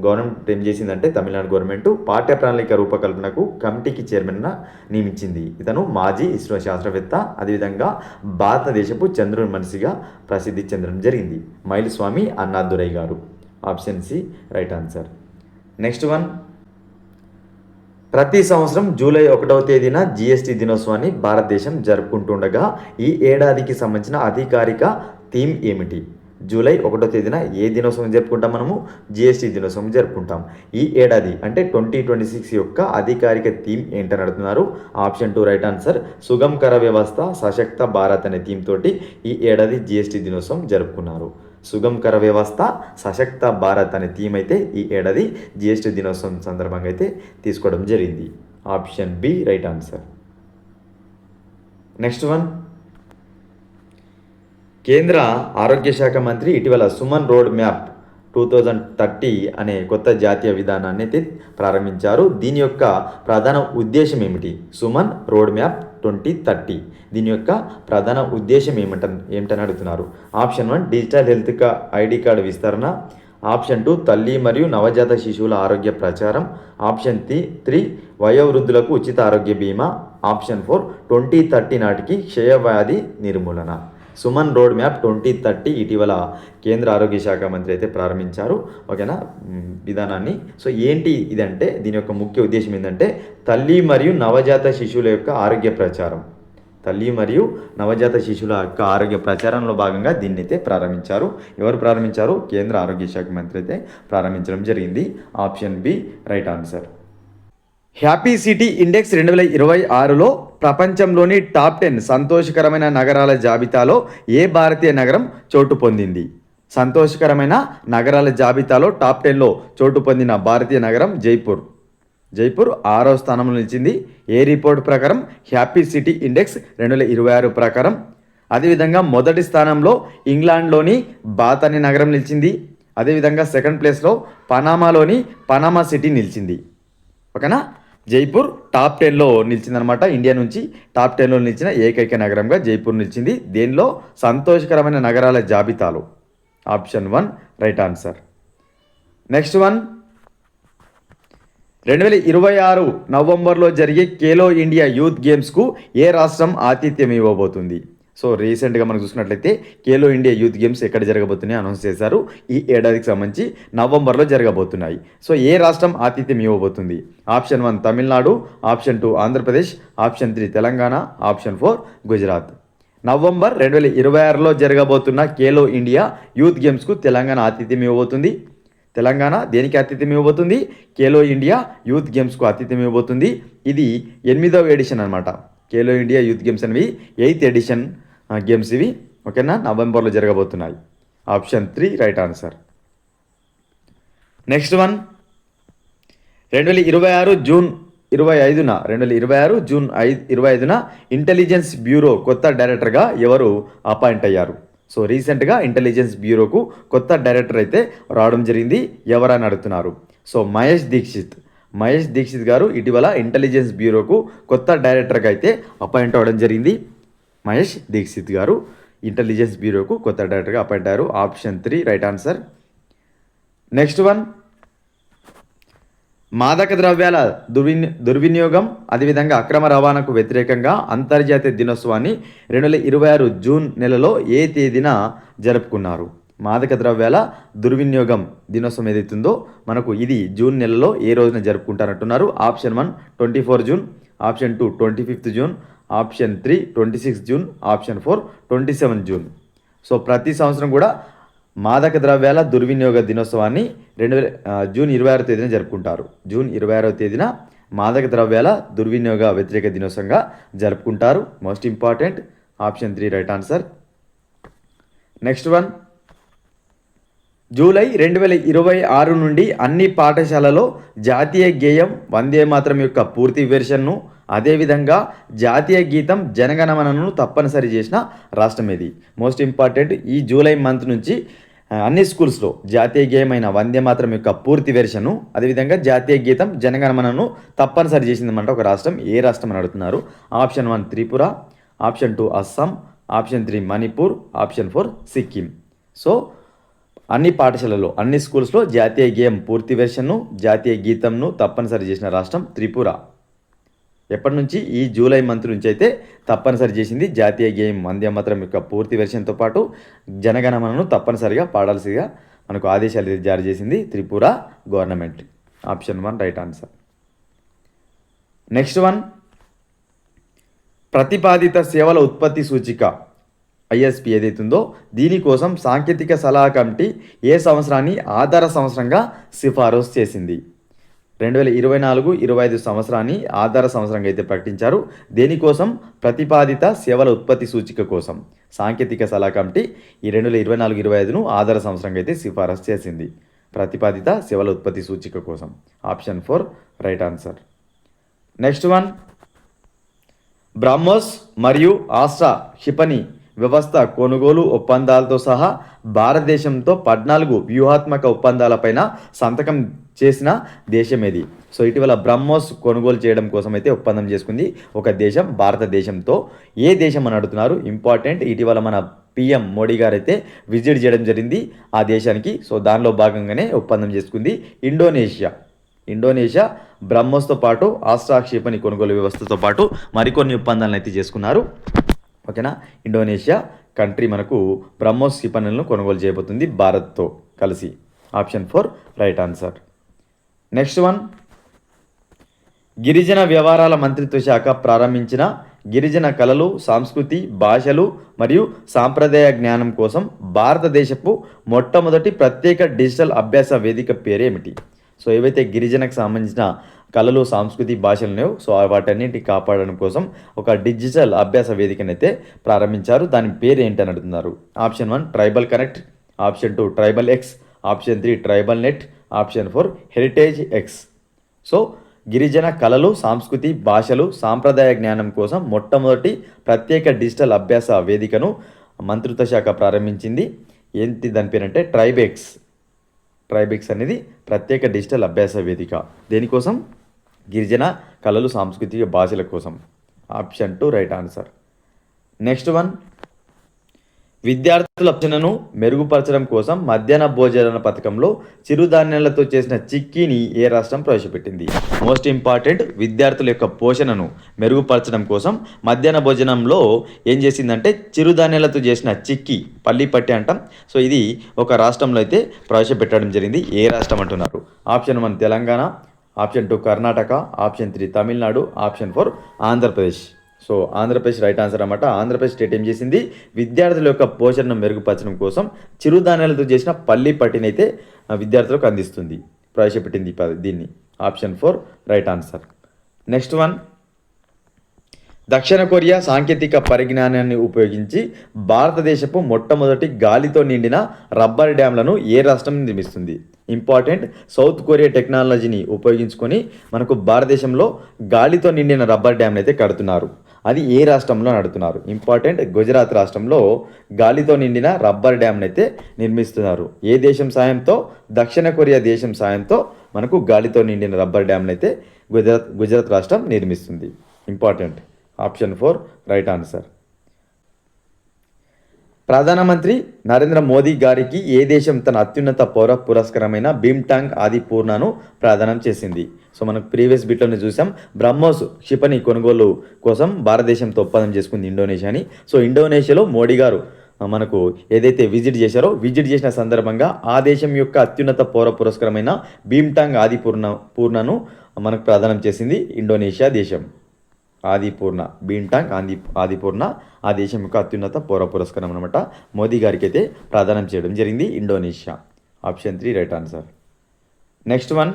గవర్నమెంట్ ఏం చేసిందంటే తమిళనాడు గవర్నమెంట్ పాఠ్య ప్రణాళిక రూపకల్పనకు కమిటీకి చైర్మన్గా నియమించింది. ఇతను మాజీ ఇస్రో శాస్త్రవేత్త, అదేవిధంగా భారతదేశపు చంద్రుని మనిషిగా ప్రసిద్ధి చెందడం జరిగింది. మైల్స్వామి అన్నాదురై గారు. Option C right answer. Next one, ప్రతి సంవత్సరం జూలై 1వ తేదీన జిఎస్టీ దినోత్సవాన్ని భారతదేశం జరుపుకుంటుండగా ఈ ఏడాదికి సంబంధించిన అధికారిక థీమ్ ఏమిటి? జూలై 1వ తేదీన ఏ దినోత్సవం జరుపుకుంటాం? మనము జిఎస్టీ దినోత్సవం జరుపుకుంటాం. ఈ ఏడాది అంటే 2026 యొక్క అధికారిక థీమ్ ఏంటని అడుగుతున్నారు. Option 2 right answer. సుగమ్ కర వ్యవస్థ సశక్త భారత్ అనే థీమ్ తోటి ఈ ఏడాది జిఎస్టీ దినోత్సవం జరుపుకున్నారు. సుగమ్ కర వ్యవస్థ సశక్త భారత్ అనే థీమ్ అయితే ఈ ఏడాది జిఎస్టీ దినోత్సవం సందర్భంగా అయితే తీసుకోవడం జరిగింది. Option B right answer. Next one, కేంద్ర ఆరోగ్య శాఖ మంత్రి ఇటీవల సుమన్ రోడ్ మ్యాప్ 2030 అనే కొత్త జాతీయ విధానాన్ని అయితే ప్రారంభించారు. దీని యొక్క ప్రధాన ఉద్దేశం ఏమిటి? సుమన్ రోడ్ మ్యాప్ 2030 దీని యొక్క ప్రధాన ఉద్దేశం ఏమిటని అడుగుతున్నారు. Option 1 digital health ID card విస్తరణ. ఆప్షన్ 2 తల్లి మరియు నవజాత శిశువుల ఆరోగ్య ప్రచారం. ఆప్షన్ 3 వయోవృద్ధులకు ఉచిత ఆరోగ్య బీమా. ఆప్షన్ 4 2030 నాటికి క్షయవ్యాధి నిర్మూలన. సుమన్ రోడ్ మ్యాప్ 2030 ఇటీవల కేంద్ర ఆరోగ్య శాఖ మంత్రి అయితే ప్రారంభించారు. ఓకేనా విధానాన్ని. సో ఏంటి ఇదంటే దీని యొక్క ముఖ్య ఉద్దేశం ఏంటంటే తల్లి మరియు నవజాత శిశువుల యొక్క ఆరోగ్య ప్రచారం. తల్లి మరియు నవజాత శిశువుల యొక్క ఆరోగ్య ప్రచారంలో భాగంగా దీన్ని అయితే ప్రారంభించారు. ఎవరు ప్రారంభించారు? కేంద్ర ఆరోగ్య శాఖ మంత్రి అయితే ప్రారంభించడం జరిగింది. Option B right answer. Happy city index 2026లో ప్రపంచంలోని టాప్ 10 సంతోషకరమైన నగరాల జాబితాలో ఏ భారతీయ నగరం చోటు పొందింది? సంతోషకరమైన నగరాల జాబితాలో టాప్ 10లో చోటు పొందిన భారతీయ నగరం జైపూర్. జైపూర్ 6వ స్థానంలో నిలిచింది. ఏ రిపోర్ట్ ప్రకారం? హ్యాపీ సిటీ ఇండెక్స్ 2026 ప్రకారం. అదేవిధంగా మొదటి స్థానంలో ఇంగ్లాండ్లోని బాత్ అనే నగరం నిలిచింది. అదేవిధంగా సెకండ్ ప్లేస్లో పనామాలోని పనామా సిటీ నిలిచింది. ఓకేనా, జైపూర్ టాప్ 10లో నిలిచిందనమాట. ఇండియా నుంచి టాప్ 10లో నిలిచిన ఏకైక నగరంగా జైపూర్ నిలిచింది. దేనిలో? సంతోషకరమైన నగరాల జాబితాలో. Option 1 right answer. Next one, 2026 నవంబర్లో జరిగే ఖేలో ఇండియా యూత్ గేమ్స్కు ఏ రాష్ట్రం ఆతిథ్యం ఇవ్వబోతుంది? సో రీసెంట్గా మనం చూసుకున్నట్లయితే ఖేలో ఇండియా యూత్ గేమ్స్ ఎక్కడ జరగబోతున్నాయి అనౌన్స్ చేశారు. ఈ ఏడాదికి సంబంధించి నవంబర్లో జరగబోతున్నాయి. సో ఏ రాష్ట్రం ఆతిథ్యం ఇవ్వబోతుంది? Option 1 Tamil Nadu. Option 2 Andhra Pradesh. Option 3 Telangana. Option 4 Gujarat. November 2026లో జరగబోతున్న ఖేలో ఇండియా యూత్ గేమ్స్కు తెలంగాణ ఆతిథ్యం ఇవ్వబోతుంది. తెలంగాణ దేనికి ఆతిథ్యం ఇవ్వబోతుంది? ఖేలో ఇండియా యూత్ గేమ్స్కు ఆతిథ్యం ఇవ్వబోతుంది. ఇది 8వ ఎడిషన్ అనమాట. ఖేలో ఇండియా యూత్ గేమ్స్ అనేవి 8th ఎడిషన్ గేమ్స్ ఇవి. ఓకేనా, నవంబర్లో జరగబోతున్నాయి. Option 3 right answer. Next one, 2026 June 25న ఇంటెలిజెన్స్ బ్యూరో కొత్త డైరెక్టర్గా ఎవరు అపాయింట్ అయ్యారు? సో రీసెంట్గా ఇంటెలిజెన్స్ బ్యూరోకు కొత్త డైరెక్టర్ అయితే రావడం జరిగింది. ఎవరని అడుగుతున్నారు. సో మహేష్ దీక్షిత్ గారు ఇటీవల ఇంటెలిజెన్స్ బ్యూరోకు కొత్త డైరెక్టర్గా అయితే అపాయింట్ అవ్వడం జరిగింది. మహేష్ దీక్షిత్ గారు ఇంటెలిజెన్స్ బ్యూరోకు కొత్త డైరెక్టర్గా అపాయింట్ అయ్యారు. Option 3 right answer. Next one, మాదక ద్రవ్యాల దుర్వినియోగం అదేవిధంగా అక్రమ రవాణాకు వ్యతిరేకంగా అంతర్జాతీయ దినోత్సవాన్ని 2026 జూన్ నెలలో ఏ తేదీన జరుపుకున్నారు? మాదక ద్రవ్యాల దుర్వినియోగం దినోత్సవం ఏదైతుందో మనకు ఇది జూన్ నెలలో ఏ రోజున జరుపుకుంటారంటున్నారు. Option 1 24 June. Option 2 25 June. Option 3 26 June, option 4 27 June. So ప్రతి సంవత్సరం కూడా మాదక ద్రవ్యాల దుర్వినియోగ దినోత్సవాన్ని జూన్ 26వ తేదీన జరుపుకుంటారు. జూన్ 26వ తేదీన మాదక ద్రవ్యాల దుర్వినియోగ వ్యతిరేక దినోత్సవంగా జరుపుకుంటారు. Most important option 3 right answer. Next one, July 2026 నుండి అన్ని పాఠశాలలో జాతీయ గేయం వందే మాతరం యొక్క పూర్తి వెర్షన్ను, అదేవిధంగా జాతీయ గీతం జనగణమనను తప్పనిసరి చేసిన రాష్ట్రం ఇది. మోస్ట్ ఇంపార్టెంట్, ఈ జూలై మంత్ నుంచి అన్ని స్కూల్స్లో జాతీయ గేయమైన వందే మాతరం యొక్క పూర్తి వెర్షను, అదేవిధంగా జాతీయ గీతం జనగణమనను తప్పనిసరి చేసిందన్నమాట ఒక రాష్ట్రం. ఏ రాష్ట్రం అని అడుగుతున్నారు. Option 1 Tripura, option 2 Assam, option 3 Manipur, option 4 Sikkim. So అన్ని పాఠశాలలో అన్ని స్కూల్స్లో జాతీయ గేయం పూర్తి వెర్షన్ను, జాతీయ గీతంను తప్పనిసరి చేసిన రాష్ట్రం త్రిపుర. ఎప్పటి నుంచి? ఈ జూలై మంత్ నుంచి అయితే తప్పనిసరి చేసింది. జాతీయ గేయం వందే మాతరం యొక్క పూర్తి వెర్షన్తో పాటు జనగణమనను తప్పనిసరిగా పాడాల్సిగా మనకు ఆదేశాలు జారీ చేసింది Tripura government. Option 1 right answer. Next one, ప్రతిపాదిత సేవల ఉత్పత్తి సూచిక ఐఎస్పి ఏదైతుందో దీనికోసం సాంకేతిక సలహా కమిటీ ఏ సంవత్సరాన్ని ఆధార సంవత్సరంగా సిఫారసు చేసింది? 2024-25 సంవత్సరాన్ని ఆధార సంవత్సరంగా అయితే ప్రకటించారు. దేనికోసం? ప్రతిపాదిత సేవల ఉత్పత్తి సూచిక కోసం సాంకేతిక సలహా కమిటీ ఈ 2024-25ను ఆధార సంవత్సరంగా అయితే సిఫారసు చేసింది. ప్రతిపాదిత సేవల ఉత్పత్తి సూచిక కోసం. Option 4 right answer. Next one, BrahMos మరియు ఆస్ట్రా క్షిపణి వ్యవస్థ కొనుగోలు ఒప్పందాలతో సహా భారతదేశంతో 14 వ్యూహాత్మక ఒప్పందాలపైన సంతకం చేసిన దేశం ఏది? సో ఇటీవల బ్రహ్మోస్ కొనుగోలు చేయడం కోసం అయితే ఒప్పందం చేసుకుంది ఒక దేశం, భారతదేశంతో. ఏ దేశం అని అడుగుతున్నారు. ఇంపార్టెంట్, ఇటీవల మన పిఎం మోడీ గారు అయితే విజిట్ చేయడం జరిగింది ఆ దేశానికి. సో దానిలో భాగంగానే ఒప్పందం చేసుకుంది ఇండోనేషియా బ్రహ్మోస్తో పాటు ఆస్ట్రా క్షిపణి కొనుగోలు వ్యవస్థతో పాటు మరికొన్ని ఒప్పందాలను అయితే చేసుకున్నారు. ఓకేనా. ఇండోనేషియా కంట్రీ మనకు బ్రహ్మోస్ క్షిపణులను కొనుగోలు చేయబోతుంది భారత్తో కలిసి. Option 4 right answer. Next one, గిరిజన వ్యవహారాల మంత్రిత్వ శాఖ ప్రారంభించిన గిరిజన కళలు, సంస్కృతి, భాషలు మరియు సాంప్రదాయ జ్ఞానం కోసం భారతదేశపు మొట్టమొదటి ప్రత్యేక డిజిటల్ అభ్యాస వేదిక పేరేమిటి? సో ఏవైతే గిరిజనకు సంబంధించిన కళలు, సంస్కృతి, భాషలు ఉన్నాయో సో వాటన్నింటిని కాపాడడం కోసం ఒక డిజిటల్ అభ్యాస వేదికనైతే ప్రారంభించారు. దాని పేరు ఏంటని అడుగుతున్నారు. Option 1 tribal connect, option 2 tribal X, option 3 tribal net, option 4 heritage X. So గిరిజన కళలు, సంస్కృతి, భాషలు, సాంప్రదాయ జ్ఞానం కోసం మొట్టమొదటి ప్రత్యేక డిజిటల్ అభ్యాస వేదికను మంత్రిత్వ శాఖ ప్రారంభించింది. ఏంటి దాని పేరంటే ట్రైబెక్స్ అనేది ప్రత్యేక డిజిటల్ అభ్యాస వేదిక. దేనికోసం? గిరిజన కళలు, సాంస్కృతిక భాషల కోసం. Option 2 right answer. Next one, విద్యార్థుల రక్షణను మెరుగుపరచడం కోసం మధ్యాహ్న భోజన పథకంలో చిరుధాన్యాలతో చేసిన చిక్కీని ఏ రాష్ట్రం ప్రవేశపెట్టింది? మోస్ట్ ఇంపార్టెంట్, విద్యార్థుల యొక్క పోషణను మెరుగుపరచడం కోసం మధ్యాహ్న భోజనంలో ఏం చేసిందంటే చిరుధాన్యాలతో చేసిన చిక్కీ, పల్లి పట్టి అంటాం. సో ఇది ఒక రాష్ట్రంలో అయితే ప్రవేశపెట్టడం జరిగింది. ఏ రాష్ట్రం అంటున్నారు. Option 1 Telangana, option 2 Karnataka, option 3 Tamil Nadu, option 4 Andhra Pradesh. So Andhra Pradesh right answer అన్నమాట. ఆంధ్రప్రదేశ్ స్టేట్ ఏం చేసింది? విద్యార్థుల యొక్క పోషణను మెరుగుపరచడం కోసం చిరుధాన్యాలతో చేసిన పల్లి పట్టిని అయితే విద్యార్థులకు అందిస్తుంది, ప్రవేశపెట్టింది దీన్ని. Option 4 right answer. Next one, దక్షిణ కొరియా సాంకేతిక పరిజ్ఞానాన్ని ఉపయోగించి భారతదేశపు మొట్టమొదటి గాలితో నిండిన రబ్బర్ డ్యామ్లను ఏ రాష్ట్రం నిర్మిస్తుంది? ఇంపార్టెంట్, సౌత్ కొరియా టెక్నాలజీని ఉపయోగించుకొని మనకు భారతదేశంలో గాలితో నిండిన రబ్బర్ డ్యామ్ని అయితే కడుతున్నారు. అది ఏ రాష్ట్రంలో నడుతున్నారు? ఇంపార్టెంట్, గుజరాత్ రాష్ట్రంలో గాలితో నిండిన రబ్బర్ డ్యామ్ని అయితే నిర్మిస్తున్నారు. ఏ దేశం సాయంతో? దక్షిణ కొరియా దేశం సాయంతో మనకు గాలితో నిండిన రబ్బర్ డ్యామ్ని అయితే గుజరాత్ రాష్ట్రం నిర్మిస్తుంది. Important, option 4 right answer. ప్రధానమంత్రి నరేంద్ర మోదీ గారికి ఏ దేశం తన అత్యున్నత పౌర పురస్కారమైన భీమ్టాంగ్ ఆది పూర్ణను ప్రదానం చేసింది? సో మనకు ప్రీవియస్ బిట్లోనే చూసాం, బ్రహ్మోస్ క్షిపణి కొనుగోలు కోసం భారతదేశంతో ఒప్పందం చేసుకుంది ఇండోనేషియాని. సో ఇండోనేషియాలో మోడీ గారు మనకు ఏదైతే విజిట్ చేసిన సందర్భంగా ఆ దేశం యొక్క అత్యున్నత పౌర పురస్కారమైన భీమ్టాంగ్ ఆది పూర్ణను మనకు ప్రదానం చేసింది ఇండోనేషియా దేశం. ఆదిపూర్ణ, బీంటాంగ్ ఆదిపూర్ణ ఆ దేశం యొక్క అత్యున్నత పౌర పురస్కారం అనమాట. మోదీ గారికి అయితే ప్రదానం చేయడం జరిగింది Indonesia. Option 3 right answer. Next one,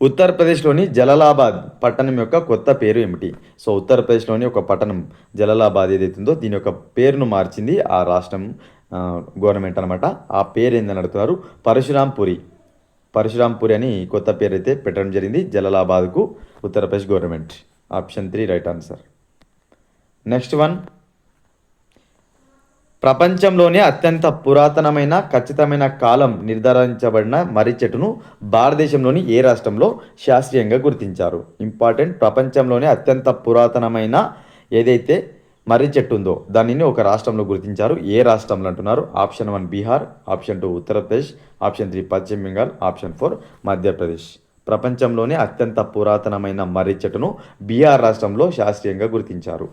ఉత్తరప్రదేశ్లోని జలాలాబాద్ పట్టణం యొక్క కొత్త పేరు ఏమిటి? సో ఉత్తరప్రదేశ్లోని ఒక పట్టణం జలాలాబాద్ ఏదైతుందో దీని యొక్క పేరును మార్చింది ఆ రాష్ట్రం గవర్నమెంట్ అనమాట. ఆ పేరు ఏందని అడుగుతున్నారు. పరశురాంపురి అని కొత్త పేరు అయితే పెట్టడం జరిగింది జలాలాబాద్కు Uttar Pradesh government. Option 3 right answer. Next one, ప్రపంచంలోనే అత్యంత పురాతనమైన ఖచ్చితమైన కాలం నిర్ధారించబడిన మర్రి చెట్టును భారతదేశంలోని ఏ రాష్ట్రంలో శాస్త్రీయంగా గుర్తించారు? ఇంపార్టెంట్. ప్రపంచంలోనే అత్యంత పురాతనమైన ఏదైతే మర్రి చెట్టు ఉందో దానిని ఒక రాష్ట్రంలో గుర్తించారు. ఏ రాష్ట్రంలో అంటున్నారు? Option 1 Bihar, option 2 Uttar Pradesh, option 3 పశ్చిమ బెంగాల్, ఆప్షన్ 4 మధ్యప్రదేశ్. ప్రపంచంలోనే అత్యంత పురాతనమైన మర్రి చెట్టును బీహార్ రాష్ట్రంలో శాస్త్రీయంగా గుర్తించారు.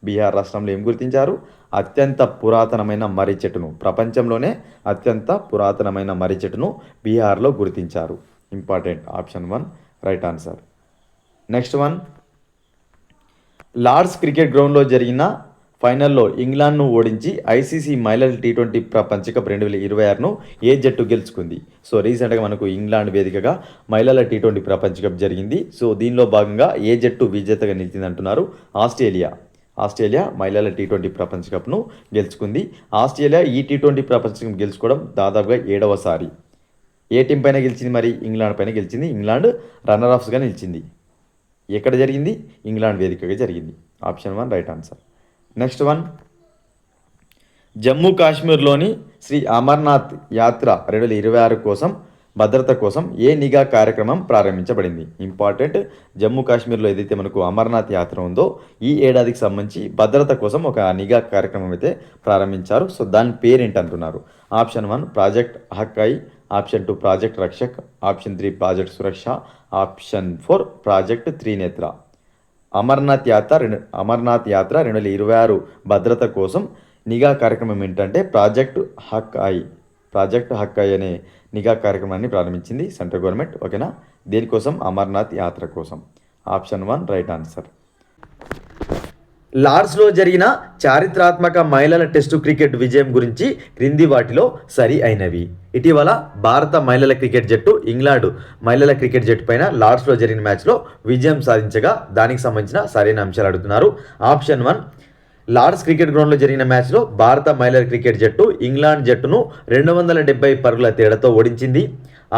బీహార్ రాష్ట్రంలో ఏం గుర్తించారు? అత్యంత పురాతనమైన మర్రి చెట్టును, ప్రపంచంలోనే అత్యంత పురాతనమైన మర్రి చెట్టును బీహార్లో గుర్తించారు. Important. Option 1 right answer. Next one, Lord's cricket గ్రౌండ్లో జరిగిన ఫైనల్లో ఇంగ్లాండ్ను ఓడించి ఐసీసీ మహిళల T20 ప్రపంచ కప్ 2026ను ఏ జట్టు గెలుచుకుంది? సో రీసెంట్గా మనకు ఇంగ్లాండ్ వేదికగా మహిళల T20 ప్రపంచ కప్ జరిగింది. సో దీనిలో భాగంగా ఏ జట్టు విజేతగా నిలిచింది అంటున్నారు? ఆస్ట్రేలియా మహిళల T20 ప్రపంచ కప్ను గెలుచుకుంది. ఆస్ట్రేలియా ఈ T20 ప్రపంచ కప్ గెలుచుకోవడం దాదాపుగా 7వసారి. ఏ టీం పైన గెలిచింది? మరి ఇంగ్లాండ్ పైన గెలిచింది. ఇంగ్లాండ్ రన్నర్ అప్స్గా నిలిచింది. ఎక్కడ జరిగింది? ఇంగ్లాండ్ వేదికగా జరిగింది. Option 1 right answer. Next one, Jammu కాశ్మీర్లోని శ్రీ అమర్నాథ్ యాత్ర 2026 కోసం భద్రత కోసం ఏ నిఘా కార్యక్రమం ప్రారంభించబడింది? ఇంపార్టెంట్. జమ్మూ కాశ్మీర్లో ఏదైతే మనకు అమర్నాథ్ యాత్ర ఉందో ఈ ఏడాదికి సంబంధించి భద్రత కోసం ఒక నిఘా కార్యక్రమం అయితే ప్రారంభించారు. సో దాని పేరేంటి అంటున్నారు? Option 1 project Hakkai, option 2 project Rakshak, option 3 project Suraksha, option 4 project Trinetra. Amarnath Yatra 2026 భద్రత కోసం నిఘా కార్యక్రమం ఏంటంటే ప్రాజెక్ట్ హక్కాయి అనే నిఘా కార్యక్రమాన్ని ప్రారంభించింది సెంట్రల్ గవర్నమెంట్. ఓకేనా? దేనికోసం? అమర్నాథ్ యాత్ర కోసం. Option 1 right answer. లార్డ్స్లో జరిగిన చారిత్రాత్మక మహిళల టెస్టు క్రికెట్ విజయం గురించి క్రింది వాటిలో సరి అయినవి. ఇటీవల భారత మహిళల క్రికెట్ జట్టు ఇంగ్లాండ్ మహిళల క్రికెట్ జట్టు పైన లార్డ్స్లో జరిగిన మ్యాచ్లో విజయం సాధించగా దానికి సంబంధించిన సరైన అంశాలు అడుగుతున్నారు. ఆప్షన్ 1 లార్డ్స్ క్రికెట్ గ్రౌండ్లో జరిగిన మ్యాచ్లో భారత మహిళల క్రికెట్ జట్టు ఇంగ్లాండ్ జట్టును 270 పరుగుల తేడాతో ఓడించింది.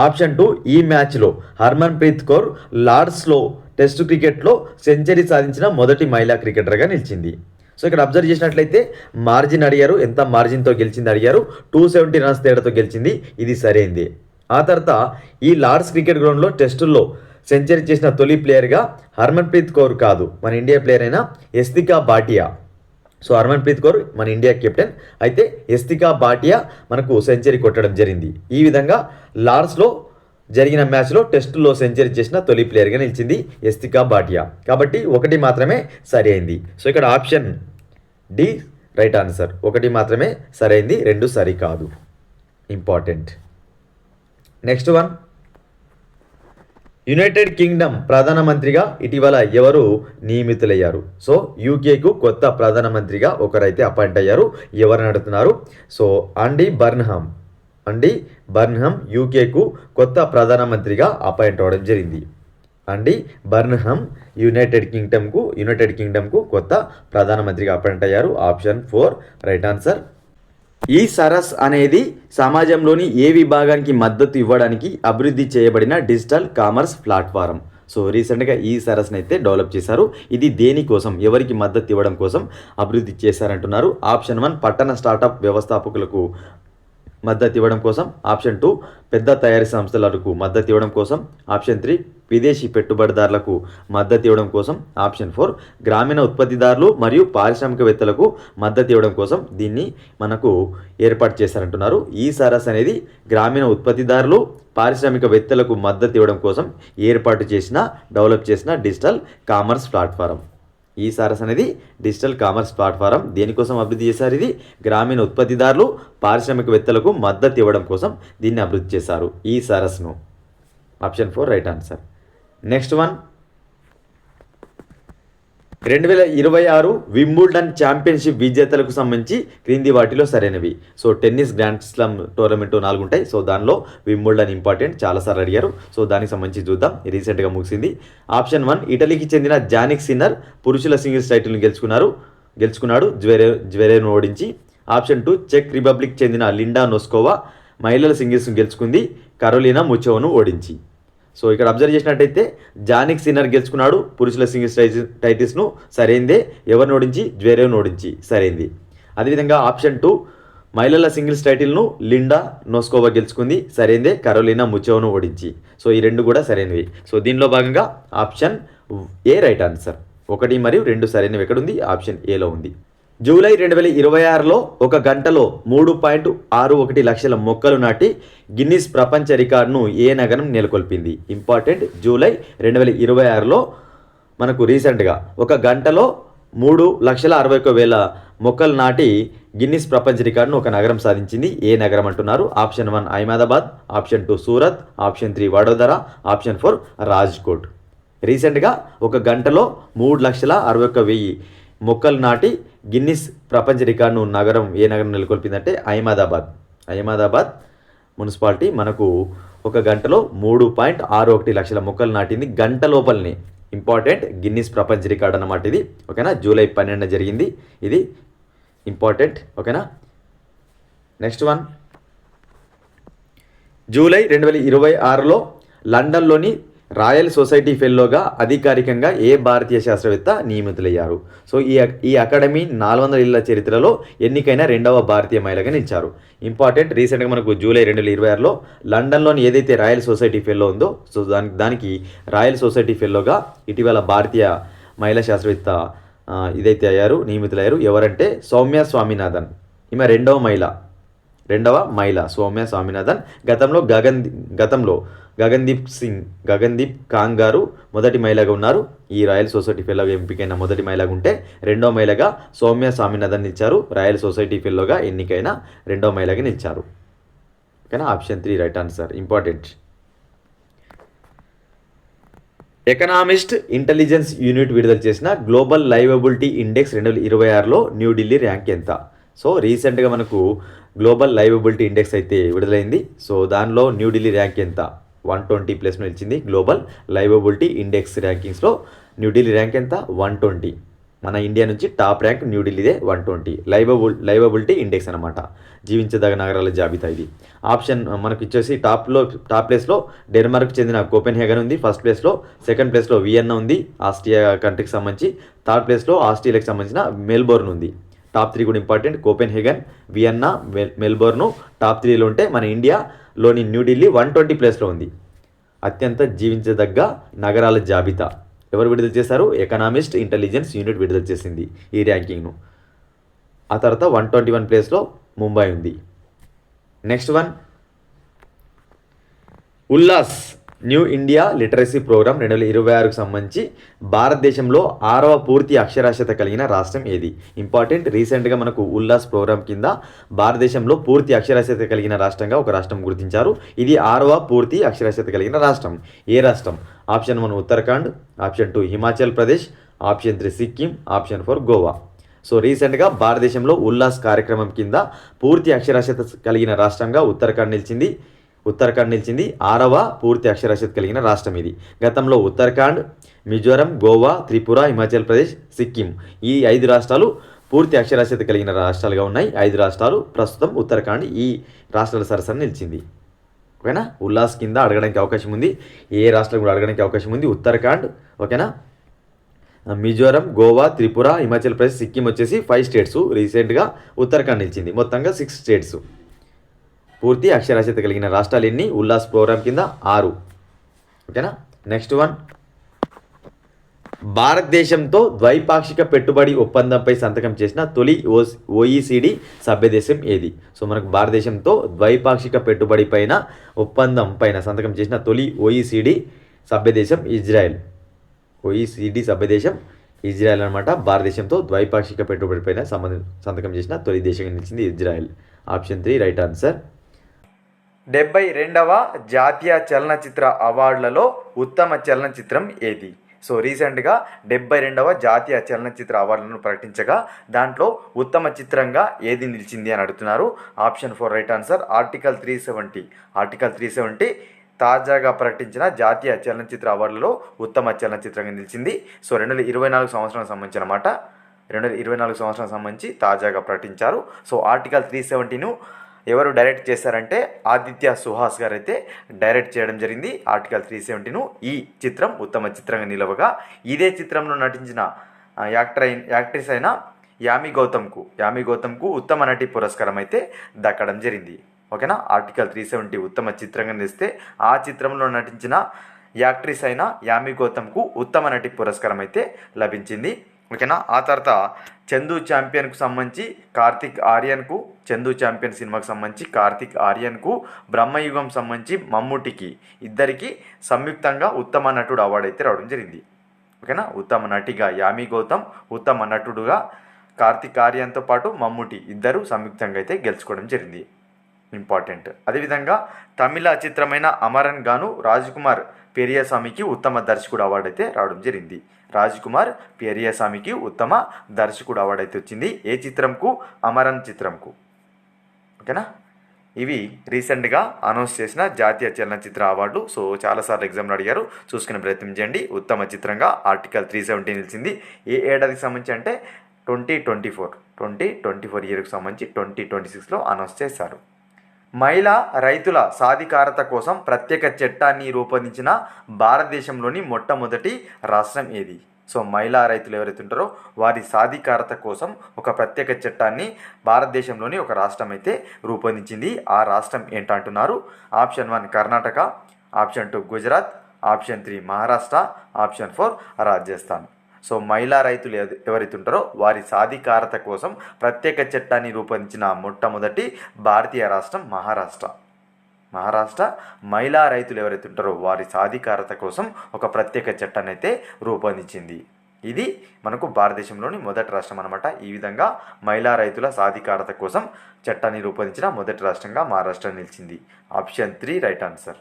ఆప్షన్ 2 ఈ మ్యాచ్లో హర్మన్ప్రీత్ కౌర్ లార్డ్స్లో టెస్టు క్రికెట్లో సెంచరీ సాధించిన మొదటి మహిళా క్రికెటర్గా నిలిచింది. సో ఇక్కడ అబ్జర్వ్ చేసినట్లయితే మార్జిన్ అడిగారు, ఎంత మార్జిన్తో గెలిచింది అడిగారు. 270 రన్స్ తేడాతో గెలిచింది, ఇది సరైంది. ఆ తర్వాత ఈ లార్డ్స్ క్రికెట్ గ్రౌండ్లో టెస్టుల్లో సెంచరీ చేసిన తొలి ప్లేయర్గా హర్మన్ప్రీత్ కౌర్ కాదు, మన ఇండియా ప్లేయర్ అయిన యస్తికా భాటియా. సో హర్మన్ప్రీత్ కౌర్ మన ఇండియా కెప్టెన్, అయితే యస్తికా భాటియా మనకు సెంచరీ కొట్టడం జరిగింది. ఈ విధంగా లార్డ్స్లో జరిగిన మ్యాచ్లో టెస్టులో సెంచరీ చేసిన తొలి ప్లేయర్గా నిలిచింది యస్తికా భాటియా. కాబట్టి 1 మాత్రమే సరి అయింది. సో ఇక్కడ ఆప్షన్ డి రైట్ ఆన్సర్. 1 మాత్రమే సరైంది, 2 సరి కాదు. Important. Next one, United Kingdom ప్రధానమంత్రిగా ఇటీవల ఎవరు నియమితులయ్యారు? సో యూకేకు కొత్త ప్రధానమంత్రిగా ఒకరైతే అపాయింట్ అయ్యారు. ఎవరిని అడుగుతున్నారు? సో అండీ బర్న్హమ్ యూకేకు కొత్త ప్రధానమంత్రిగా అపాయింట్ అవ్వడం జరిగింది. అండీ బర్న్హమ్ యునైటెడ్ కింగ్డమ్కు కొత్త ప్రధానమంత్రిగా అపాయింట్ అయ్యారు. Option 4 right answer. ఈ సరస్ అనేది సమాజంలోని ఏ విభాగానికి మద్దతు ఇవ్వడానికి అభివృద్ధి చేయబడిన డిజిటల్ కామర్స్ ప్లాట్ఫారం. సో రీసెంట్గా ఈ సరస్ని అయితే డెవలప్ చేశారు. ఇది దేనికోసం, ఎవరికి మద్దతు ఇవ్వడం కోసం అభివృద్ధి చేశారంటున్నారు? ఆప్షన్ 1 పట్టణ స్టార్టప్ వ్యవస్థాపకులకు మద్దతు ఇవ్వడం కోసం, ఆప్షన్ 2 పెద్ద తయారీ సంస్థలకు మద్దతు ఇవ్వడం కోసం, ఆప్షన్ 3 విదేశీ పెట్టుబడిదారులకు మద్దతు ఇవ్వడం కోసం, ఆప్షన్ 4 గ్రామీణ ఉత్పత్తిదారులు మరియు పారిశ్రామికవేత్తలకు మద్దతు ఇవ్వడం కోసం దీన్ని మనకు ఏర్పాటు చేశారంటున్నారు. ఈ సరస్ అనేది గ్రామీణ ఉత్పత్తిదారులు పారిశ్రామికవేత్తలకు మద్దతు ఇవ్వడం కోసం డెవలప్ చేసిన డిజిటల్ కామర్స్ ప్లాట్ఫారం. ఈ సరస్ అనేది డిజిటల్ కామర్స్ ప్లాట్ఫారం. దేనికోసం అభివృద్ధి చేశారు? ఇది గ్రామీణ ఉత్పత్తిదారులు పారిశ్రామికవేత్తలకు మద్దతు ఇవ్వడం కోసం దీన్ని అభివృద్ధి చేశారు ఈ సరస్ను. Option 4 right answer. Next one, 2026 Wimbledon championship విజేతలకు సంబంధించి క్రింది వాటిలో సరైనవి. So tennis grand slam tournament 4 ఉంటాయి. సో దానిలో వింబుల్డన్ ఇంపార్టెంట్, చాలాసార్లు అడిగారు. సో దానికి సంబంధించి చూద్దాం, రీసెంట్గా ముగిసింది. ఆప్షన్ 1 ఇటలీకి చెందిన జానిక్ సిన్నర్ పురుషుల సింగిల్స్ టైటిల్ని గెలుచుకున్నాడు జ్వెరేవ్ను ఓడించి. ఆప్షన్ 2 చెక్ రిపబ్లిక్ చెందిన లిండా నోస్కోవా మహిళల సింగిల్స్ను గెలుచుకుంది కరోలినా ముచోవాను ఓడించి. సో ఇక్కడ అబ్జర్వ్ చేసినట్టయితే జానిక్ సిన్నర్ గెలుచుకున్నాడు పురుషుల సింగిల్స్ టైటిల్స్ను, సరైందే. ఎవరిని ఓడించి? జ్వెరేవ్ను ఓడించి, సరైంది. అదేవిధంగా ఆప్షన్ 2 మహిళల సింగిల్స్ టైటిల్ను లిండా నోస్కోవా గెలుచుకుంది, సరైందే. కరోలినా ముచోవాను ఓడించి. సో ఈ రెండు కూడా సరైనవి. సో దీనిలో భాగంగా ఆప్షన్ ఏ రైట్ ఆన్సర్. 1 మరియు 2 సరైనవి ఎక్కడుంది? ఆప్షన్ ఏలో ఉంది. జూలై 2026లో 1 గంటలో 3.61 లక్షల మొక్కలు నాటి గిన్నిస్ ప్రపంచ రికార్డును ఏ నగరం నెలకొల్పింది? ఇంపార్టెంట్. జూలై 2026లో మనకు రీసెంట్గా 1 గంటలో 3,61,000 మొక్కలు నాటి గిన్నిస్ ప్రపంచ రికార్డును ఒక నగరం సాధించింది. ఏ నగరం అంటున్నారు? Option 1 Ahmedabad, option 2 Surat, option 3 Vadodara, option 4 Rajkot. రీసెంట్గా 1 గంటలో 3,61,000 మొక్కలు నాటి గిన్నిస్ ప్రపంచ రికార్డును ఏ నగరం నెలకొల్పిందంటే అహ్మదాబాద్ మున్సిపాలిటీ మనకు 1 గంటలో 3.61 లక్షల మొక్కలు నాటింది, గంట లోపలనే. ఇంపార్టెంట్, గిన్నిస్ ప్రపంచ రికార్డ్ అన్నమాట ఇది. ఓకేనా, జూలై 12 జరిగింది ఇది, ఇంపార్టెంట్. ఓకేనా, నెక్స్ట్ వన్. జూలై 2026లో లండన్లోని రాయల్ సొసైటీ ఫెల్లోగా అధికారికంగా ఏ భారతీయ శాస్త్రవేత్త నియమితులయ్యారు? సో ఈ అకాడమీ 400 ఏళ్ల చరిత్రలో ఎన్నికైన 2వ భారతీయ మహిళగా నిలిచారు. ఇంపార్టెంట్, రీసెంట్గా మనకు జూలై 2026లో లండన్లోని ఏదైతే రాయల్ సొసైటీ ఫెల్లో ఉందో, సో దానికి రాయల్ సొసైటీ ఫెల్లోగా ఇటీవల భారతీయ మహిళా శాస్త్రవేత్త నియమితులయ్యారు. ఎవరంటే సౌమ్య స్వామినాథన్. ఈమె రెండవ మహిళ సౌమ్య స్వామినాథన్. గతంలో గగన్దీప్ కాంగ్ గారు మొదటి మహిళగా ఉన్నారు. ఈ రాయల్ సొసైటీ ఫెల్లోగా ఎంపికైన మొదటి మహిళగా ఉంటే, రెండవ మహిళగా సౌమ్య స్వామినాథన్ నిలిచారు. రాయల్ సొసైటీ ఫెల్లోగా ఎన్నికైన 2వ మహిళగా నిలిచారు. ఓకేనా, option 3 right answer. Important. Economist intelligence unit విడుదల చేసిన గ్లోబల్ లైవబిలిటీ ఇండెక్స్ 2026లో న్యూఢిల్లీ ర్యాంక్ ఎంత? సో రీసెంట్గా మనకు గ్లోబల్ లైవబిలిటీ ఇండెక్స్ అయితే విడుదలైంది. సో దానిలో న్యూఢిల్లీ ర్యాంక్ ఎంత? 120 ప్లేస్లో నిలిచింది. గ్లోబల్ లైవబిలిటీ ఇండెక్స్ ర్యాంకింగ్స్లో న్యూఢిల్లీ ర్యాంక్ ఎంత? 120. మన ఇండియా నుంచి టాప్ ర్యాంక్ న్యూఢిల్లీదే 120. లైవబిలిటీ ఇండెక్స్ అనమాట, జీవించదగ నగరాల జాబితా ఇది. ఆప్షన్ మనకు ఇచ్చేసి టాప్ ప్లేస్లో డెన్మార్క్ చెందిన కోపెన్హేగన్ ఉంది ఫస్ట్ ప్లేస్లో. సెకండ్ ప్లేస్లో వియన్నా ఉంది, ఆస్ట్రియా కంట్రీకి సంబంధించి. థర్డ్ ప్లేస్లో ఆస్ట్రేలియాకి సంబంధించిన మెల్బోర్న్ ఉంది. టాప్ 3 కూడా ఇంపార్టెంట్. కోపెన్హేగన్, వియన్నా, మెల్బోర్న్ టాప్ 3లో ఉంటే మన ఇండియాలోని న్యూఢిల్లీ 120 ప్లేస్లో ఉంది. అత్యంత జీవించదగ్గ నగరాల జాబితా ఎవరు విడుదల చేశారు? ఎకనామిస్ట్ ఇంటెలిజెన్స్ యూనిట్ విడుదల చేసింది ఈ ర్యాంకింగ్ను. ఆ తర్వాత 121 ప్లేస్లో ముంబై ఉంది. Next one, Ullas new India literacy programme 2026కు సంబంధించి భారతదేశంలో 6వ పూర్తి అక్షరాస్యత కలిగిన రాష్ట్రం ఏది? ఇంపార్టెంట్, రీసెంట్గా మనకు ఉల్లాస్ ప్రోగ్రామ్ కింద భారతదేశంలో పూర్తి అక్షరాస్యత కలిగిన రాష్ట్రంగా ఒక రాష్ట్రం గుర్తించారు. ఇది 6వ పూర్తి అక్షరాస్యత కలిగిన రాష్ట్రం. ఏ రాష్ట్రం? Option 1 Uttarakhand, option 2 Himachal Pradesh, option 3 Sikkim, option 4 Goa. So రీసెంట్గా భారతదేశంలో ఉల్లాస్ కార్యక్రమం కింద పూర్తి అక్షరాస్యత కలిగిన రాష్ట్రంగా ఉత్తరాఖండ్ నిలిచింది. 6వ పూర్తి అక్షరాస్యత కలిగిన రాష్ట్రం ఇది. గతంలో ఉత్తరాఖండ్, మిజోరం, గోవా, త్రిపుర, హిమాచల్ ప్రదేశ్, సిక్కిం ఈ 5 రాష్ట్రాలు పూర్తి అక్షరాస్యత కలిగిన రాష్ట్రాలుగా ఉన్నాయి. 5 రాష్ట్రాలు, ప్రస్తుతం ఉత్తరాఖండ్ ఈ రాష్ట్రాల సరసన నిలిచింది. ఓకేనా, ఉల్లాస్ కింద అడగడానికి అవకాశం ఉంది. ఏ రాష్ట్రం కూడా అడగడానికి అవకాశం ఉంది? ఉత్తరాఖండ్, ఓకేనా, మిజోరం, గోవా, త్రిపుర, హిమాచల్ ప్రదేశ్, సిక్కిం వచ్చేసి 5 స్టేట్స్. రీసెంట్గా ఉత్తరాఖండ్ నిలిచింది. మొత్తంగా 6 స్టేట్స్. పూర్తి అక్షరాస్యత కలిగిన రాష్ట్రాలు ఎన్ని? ఉల్లాస్ ప్రోగ్రామ్ కింద 6. ఓకేనా, నెక్స్ట్ వన్, భారతదేశంతో ద్వైపాక్షిక పెట్టుబడి ఒప్పందంపై సంతకం చేసిన తొలి OECD సభ్యదేశం ఏది? సో మనకు భారతదేశంతో ద్వైపాక్షిక పెట్టుబడి ఒప్పందం పైన సంతకం చేసిన తొలి OECD సభ్యదేశం ఇజ్రాయెల్. OECD సభ్యదేశం ఇజ్రాయెల్ అనమాట. భారతదేశంతో ద్వైపాక్షిక పెట్టుబడి పైన సంతకం చేసిన తొలి దేశంగా నిలిచింది ఇజ్రాయెల్. Option 3 right answer. 72వ జాతీయ చలనచిత్ర అవార్డులలో ఉత్తమ చలనచిత్రం ఏది? సో రీసెంట్గా 72వ జాతీయ చలనచిత్ర అవార్డులను ప్రకటించగా దాంట్లో ఉత్తమ చిత్రంగా ఏది నిలిచింది అని అడుగుతున్నారు. Option 4 right answer article 370. Article 370 తాజాగా ప్రకటించిన జాతీయ చలనచిత్ర అవార్డులలో ఉత్తమ చలనచిత్రంగా నిలిచింది. సో 2024 సంవత్సరానికి సంబంధించిన మాట, 2024 సంవత్సరానికి సంబంధించి తాజాగా ప్రకటించారు. సో ఆర్టికల్ 370ను ఎవరు డైరెక్ట్ చేశారంటే ఆదిత్య సుహాస్ గారు అయితే డైరెక్ట్ చేయడం జరిగింది ఆర్టికల్ 370ను. ఈ చిత్రం ఉత్తమ చిత్రంగా నిలవగా ఇదే చిత్రంలో నటించిన యాక్ట్రెస్ అయిన యామి గౌతమ్కు ఉత్తమ నటి పురస్కారం అయితే దక్కడం జరిగింది. ఓకేనా. ఆర్టికల్ 370 ఉత్తమ చిత్రంగా నిలిస్తే ఆ చిత్రంలో నటించిన యాక్ట్రెస్ అయిన యామి గౌతమ్కు ఉత్తమ నటి పురస్కారం అయితే లభించింది. ఓకేనా. ఆ తర్వాత చందు ఛాంపియన్కు సంబంధించి చందు ఛాంపియన్ సినిమాకు సంబంధించి కార్తిక్ ఆర్యన్కు, బ్రహ్మయుగం సంబంధించి మమ్ముటికి ఇద్దరికి సంయుక్తంగా ఉత్తమ నటుడు అవార్డు అయితే రావడం జరిగింది. ఓకేనా. ఉత్తమ నటిగా యామి గౌతమ్, ఉత్తమ నటుడుగా కార్తిక్ ఆర్యన్తో పాటు మమ్ముటి ఇద్దరు సంయుక్తంగా అయితే గెలుచుకోవడం జరిగింది. ఇంపార్టెంట్. అదేవిధంగా తమిళ చిత్రమైన అమరన్ గాను రాజ్కుమార్ పెరియసామికి ఉత్తమ దర్శకుడు అవార్డు అయితే రావడం జరిగింది. రాజ్కుమార్ పెరియసామికి ఉత్తమ దర్శకుడు అవార్డు అయితే వచ్చింది. ఏ చిత్రంకు? అమరన్ చిత్రంకు. ఓకేనా. ఇవి రీసెంట్గా అనౌన్స్ చేసిన జాతీయ చలనచిత్ర అవార్డులు. సో చాలాసార్లు ఎగ్జామ్లో అడిగారు, చూసుకునే ప్రయత్నం చేయండి. ఉత్తమ చిత్రంగా ఆర్టికల్ 370 నిలిచింది. ఏ ఏడాదికి సంబంధించి అంటే 2024 ఇయర్కి సంబంధించి 2026లో అనౌన్స్ చేశారు. మహిళా రైతుల సాధికారత కోసం ప్రత్యేక చట్టాన్ని రూపొందించిన భారతదేశంలోని మొట్టమొదటి రాష్ట్రం ఏది? సో మహిళా రైతులు ఎవరైతే ఉంటారో వారి సాధికారత కోసం ఒక ప్రత్యేక చట్టాన్ని భారతదేశంలోని ఒక రాష్ట్రం అయితే రూపొందించింది. ఆ రాష్ట్రం ఏంటంటున్నారు. Option 1 Karnataka, option 2 Gujarat, option 3 Maharashtra, option 4 Rajasthan. So మహిళా రైతులు ఎవరైతే ఉంటారో వారి సాధికారత కోసం ప్రత్యేక చట్టాన్ని రూపొందించిన మొట్టమొదటి భారతీయ రాష్ట్రం మహారాష్ట్ర. మహిళా రైతులు ఎవరైతే ఉంటారో వారి సాధికారత కోసం ఒక ప్రత్యేక చట్టాన్ని అయితే రూపొందించింది. ఇది మనకు భారతదేశంలోని మొదటి రాష్ట్రం అనమాట. ఈ విధంగా మహిళా రైతుల సాధికారత కోసం చట్టాన్ని రూపొందించిన మొదటి రాష్ట్రంగా మహారాష్ట్ర నిలిచింది. Option 3 right answer.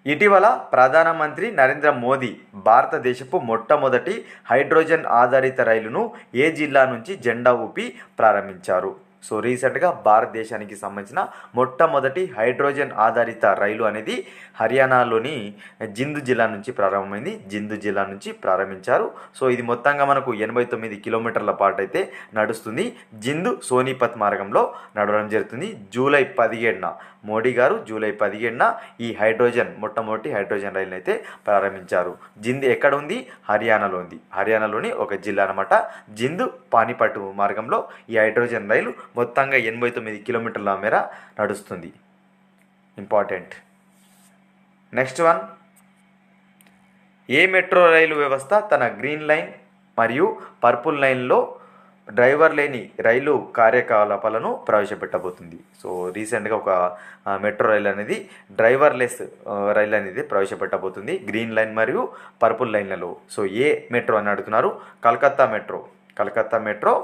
ఇటీవల ప్రధానమంత్రి నరేంద్ర మోదీ భారతదేశపు మొట్టమొదటి హైడ్రోజన్ ఆధారిత రైలును ఏ జిల్లా నుంచి జెండా ఊపి ప్రారంభించారు? సో రీసెంట్గా భారతదేశానికి సంబంధించిన మొట్టమొదటి హైడ్రోజన్ ఆధారిత రైలు అనేది హర్యానాలోని జింద్ జిల్లా నుంచి ప్రారంభమైంది. జింద్ జిల్లా నుంచి ప్రారంభించారు. సో ఇది మొత్తంగా మనకు 89 కిలోమీటర్ల పాటు అయితే నడుస్తుంది. జింద్ సోనిపత్ మార్గంలో నడవడం జరుగుతుంది. జూలై 17న మోడీ గారు ఈ మొట్టమొదటి హైడ్రోజన్ రైలుని అయితే ప్రారంభించారు. జింద్ ఎక్కడ ఉంది? హర్యానాలో ఉంది. హర్యానాలోని ఒక జిల్లా అనమాట. జింద్ పానిపట్టు మార్గంలో ఈ హైడ్రోజన్ రైలు మొత్తంగా 89 కిలోమీటర్ల మేర నడుస్తుంది. ఇంపార్టెంట్. నెక్స్ట్ వన్, ఏ మెట్రో రైలు వ్యవస్థ తన గ్రీన్ లైన్ మరియు పర్పుల్ లైన్లో డ్రైవర్ లేని రైలు కార్యకలాపాలను ప్రవేశపెట్టబోతుంది? సో రీసెంట్గా ఒక మెట్రో రైలు అనేది డ్రైవర్లెస్ రైలు అనేది ప్రవేశపెట్టబోతుంది గ్రీన్ లైన్ మరియు పర్పుల్ లైన్లలో. సో ఏ మెట్రో అని అడుగుతున్నారు. కలకత్తా మెట్రో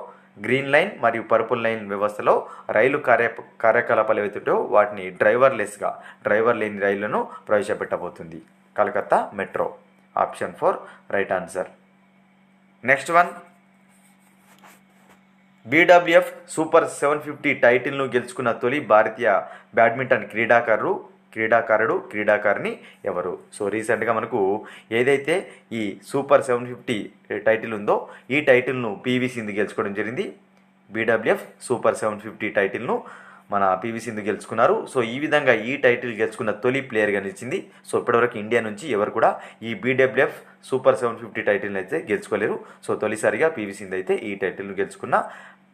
గ్రీన్ లైన్ మరియు పర్పుల్ లైన్ వ్యవస్థలో రైలు కార్యకలాపాలు ఏవైతుంటో వాటిని డ్రైవర్ లేని రైళ్లను ప్రవేశపెట్టబోతుంది Kolkata metro. Option 4 right answer. Next one, BWF super 750 టైటిల్ను గెలుచుకున్న తొలి భారతీయ బ్యాడ్మింటన్ క్రీడాకారిణి ఎవరు? సో రీసెంట్గా మనకు ఏదైతే ఈ సూపర్ 750 టైటిల్ ఉందో ఈ టైటిల్ను PV సింధు గెలుచుకోవడం జరిగింది. BWF సూపర్ 750 టైటిల్ను మన PV సింధు గెలుచుకున్నారు. సో ఈ విధంగా ఈ టైటిల్ గెలుచుకున్న తొలి ప్లేయర్గా నిలిచింది. సో ఇప్పటివరకు ఇండియా నుంచి ఎవరు కూడా ఈ BWF సూపర్ 750 టైటిల్ని అయితే గెలుచుకోలేరు. సో తొలిసారిగా PV సింధు అయితే ఈ టైటిల్ను గెలుచుకున్న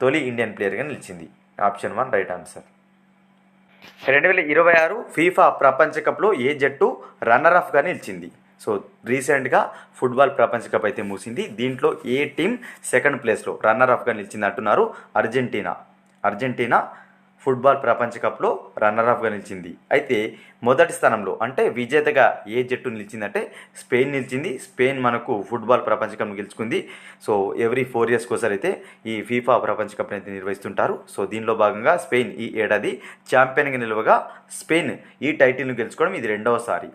తొలి ఇండియన్ ప్లేయర్గా నిలిచింది. Option 1 right answer. 2026 ఫీఫా ప్రపంచ కప్లో ఏ జట్టు రన్నర్-అప్గా నిలిచింది? సో రీసెంట్గా ఫుట్బాల్ ప్రపంచ కప్ అయితే ముగిసింది. దీంట్లో ఏ టీం సెకండ్ ప్లేస్లో రన్నర్-అప్గా నిలిచింది అంటున్నారు. అర్జెంటీనా ఫుట్బాల్ ప్రపంచ కప్లో రన్నర్-అప్గా నిలిచింది. అయితే మొదటి స్థానంలో అంటే విజేతగా ఏ జట్టు నిలిచిందంటే స్పెయిన్ నిలిచింది. స్పెయిన్ మనకు ఫుట్బాల్ ప్రపంచ కప్ గెలుచుకుంది. సో ఎవ్రీ 4 years ఒకసారి అయితే ఈ ఫీఫా ప్రపంచ కప్ అయితే నిర్వహిస్తుంటారు. సో దీనిలో భాగంగా స్పెయిన్ ఈ ఏడాది ఛాంపియన్గా నిలవగా స్పెయిన్ ఈ టైటిల్ను గెలుచుకోవడం ఇది రెండవసారి.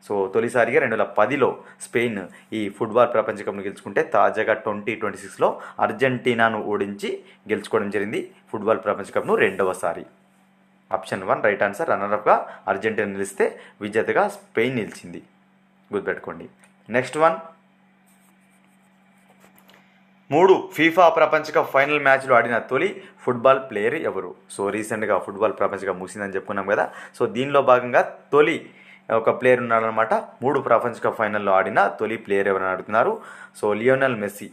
సో తొలిసారిగా 2010లో స్పెయిన్ ఈ ఫుట్బాల్ ప్రపంచ కప్ను గెలుచుకుంటే తాజాగా 2026లో అర్జెంటీనాను ఓడించి గెలుచుకోవడం జరిగింది ఫుట్బాల్ ప్రపంచ కప్ను రెండవసారి. Option 1 right answer. రన్నర్అప్గా అర్జెంటీనా నిలిస్తే విజేతగా స్పెయిన్ నిలిచింది, గుర్తుపెట్టుకోండి. నెక్స్ట్ వన్, 3 ఫీఫా ప్రపంచ కప్ ఫైనల్ మ్యాచ్లు ఆడిన తొలి ఫుట్బాల్ ప్లేయర్ ఎవరు? సో రీసెంట్గా ఫుట్బాల్ ప్రపంచ కప్ ముగిసిందని చెప్పుకున్నాం కదా. సో దీనిలో భాగంగా తొలి ఒక ప్లేయర్ ఉన్నాడనమాట. 3 ప్రపంచ కప్ ఫైనల్లో ఆడిన తొలి ప్లేయర్ ఎవరని అడుగుతున్నారు. సో లియోనల్ మెస్సీ,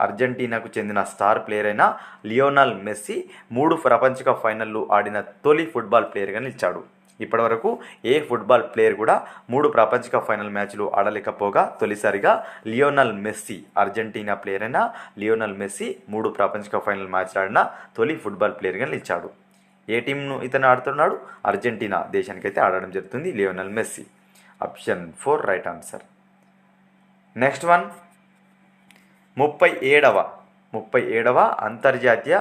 అర్జెంటీనాకు చెందిన స్టార్ ప్లేయర్ అయిన లియోనల్ మెస్సీ 3 ప్రపంచ కప్ ఫైనల్లో ఆడిన తొలి ఫుట్బాల్ ప్లేయర్గా నిలిచాడు. ఇప్పటివరకు ఏ ఫుట్బాల్ ప్లేయర్ కూడా 3 ప్రపంచ కప్ ఫైనల్ మ్యాచ్లు ఆడలేకపోగా తొలిసారిగా లియోనల్ మెస్సీ, అర్జెంటీనా ప్లేయర్ అయిన లియోనల్ మెస్సీ 3 ప్రపంచ కప్ ఫైనల్ మ్యాచ్లు ఆడిన తొలి ఫుట్బాల్ ప్లేయర్గా నిలిచాడు. ఏ టీంను ఇతను ఆడుతున్నాడు? అర్జెంటీనా దేశానికైతే ఆడడం జరుగుతుంది Lionel Messi. Option 4 right answer. Next one, 37వ అంతర్జాతీయ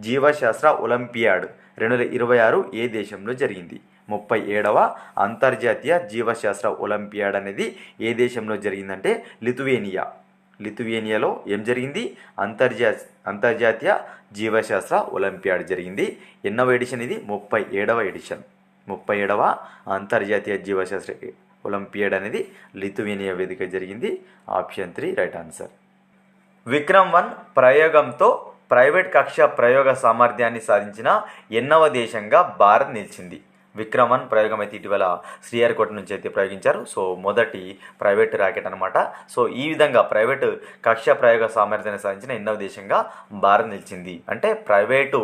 జీవశాస్త్ర ఒలింపియాడ్ 2026 ఏ దేశంలో జరిగింది? 37వ అంతర్జాతీయ జీవశాస్త్ర ఒలింపియాడ్ అనేది ఏ దేశంలో జరిగిందంటే లిథువేనియాలో ఏం జరిగింది? అంతర్జాతీయ జీవశాస్త్ర ఒలింపియాడ్ జరిగింది. ఎన్నవ ఎడిషన్ ఇది? 37వ ఎడిషన్. 37వ అంతర్జాతీయ జీవశాస్త్ర ఒలింపియాడ్ అనేది లిథువేనియా వేదిక జరిగింది. Option 3 right answer. విక్రమ్ 1 ప్రయోగంతో ప్రైవేట్ కక్ష ప్రయోగ సామర్థ్యాన్ని సాధించిన ఎన్నవ దేశంగా భారత్ నిలిచింది? విక్రమ్ 1 ప్రయోగం అయితే ఇటీవల శ్రీహరికోట నుంచి అయితే ప్రయోగించారు. సో మొదటి ప్రైవేట్ రాకెట్ అనమాట. సో ఈ విధంగా ప్రైవేటు కక్ష ప్రయోగ సామర్థ్యాన్ని సాధించిన ఎన్నవ దేశంగా భారత్ నిలిచింది అంటే ప్రైవేటు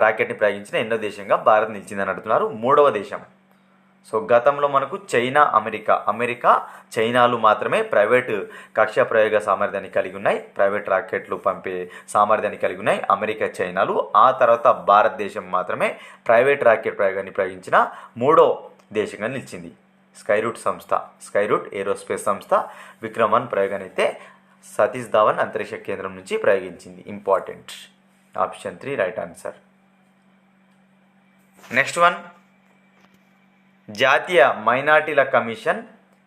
రాకెట్ని ప్రయోగించిన ఎన్నో దేశంగా భారత్ నిలిచింది అని అడుగుతున్నారు. 3వ దేశం. సో గతంలో మనకు చైనా, అమెరికా చైనాలు మాత్రమే ప్రైవేటు కక్ష ప్రయోగ సామర్థ్యాన్ని కలిగి ఉన్నాయి, ప్రైవేట్ రాకెట్లు పంపే సామర్థ్యాన్ని కలిగి ఉన్నాయి అమెరికా, చైనాలు. ఆ తర్వాత భారతదేశం మాత్రమే ప్రైవేట్ రాకెట్ ప్రయోగాన్ని ప్రయోగించిన 3వ దేశంగా నిలిచింది. స్కైరూట్ ఏరోస్పేస్ సంస్థ విక్రమ్ 1 ప్రయోగాన్ని అయితే సతీష్ ధావన్ అంతరిక్ష కేంద్రం నుంచి ప్రయోగించింది. Important. Option 3 right answer. Next one, జాతీయ మైనార్టీల కమిషన్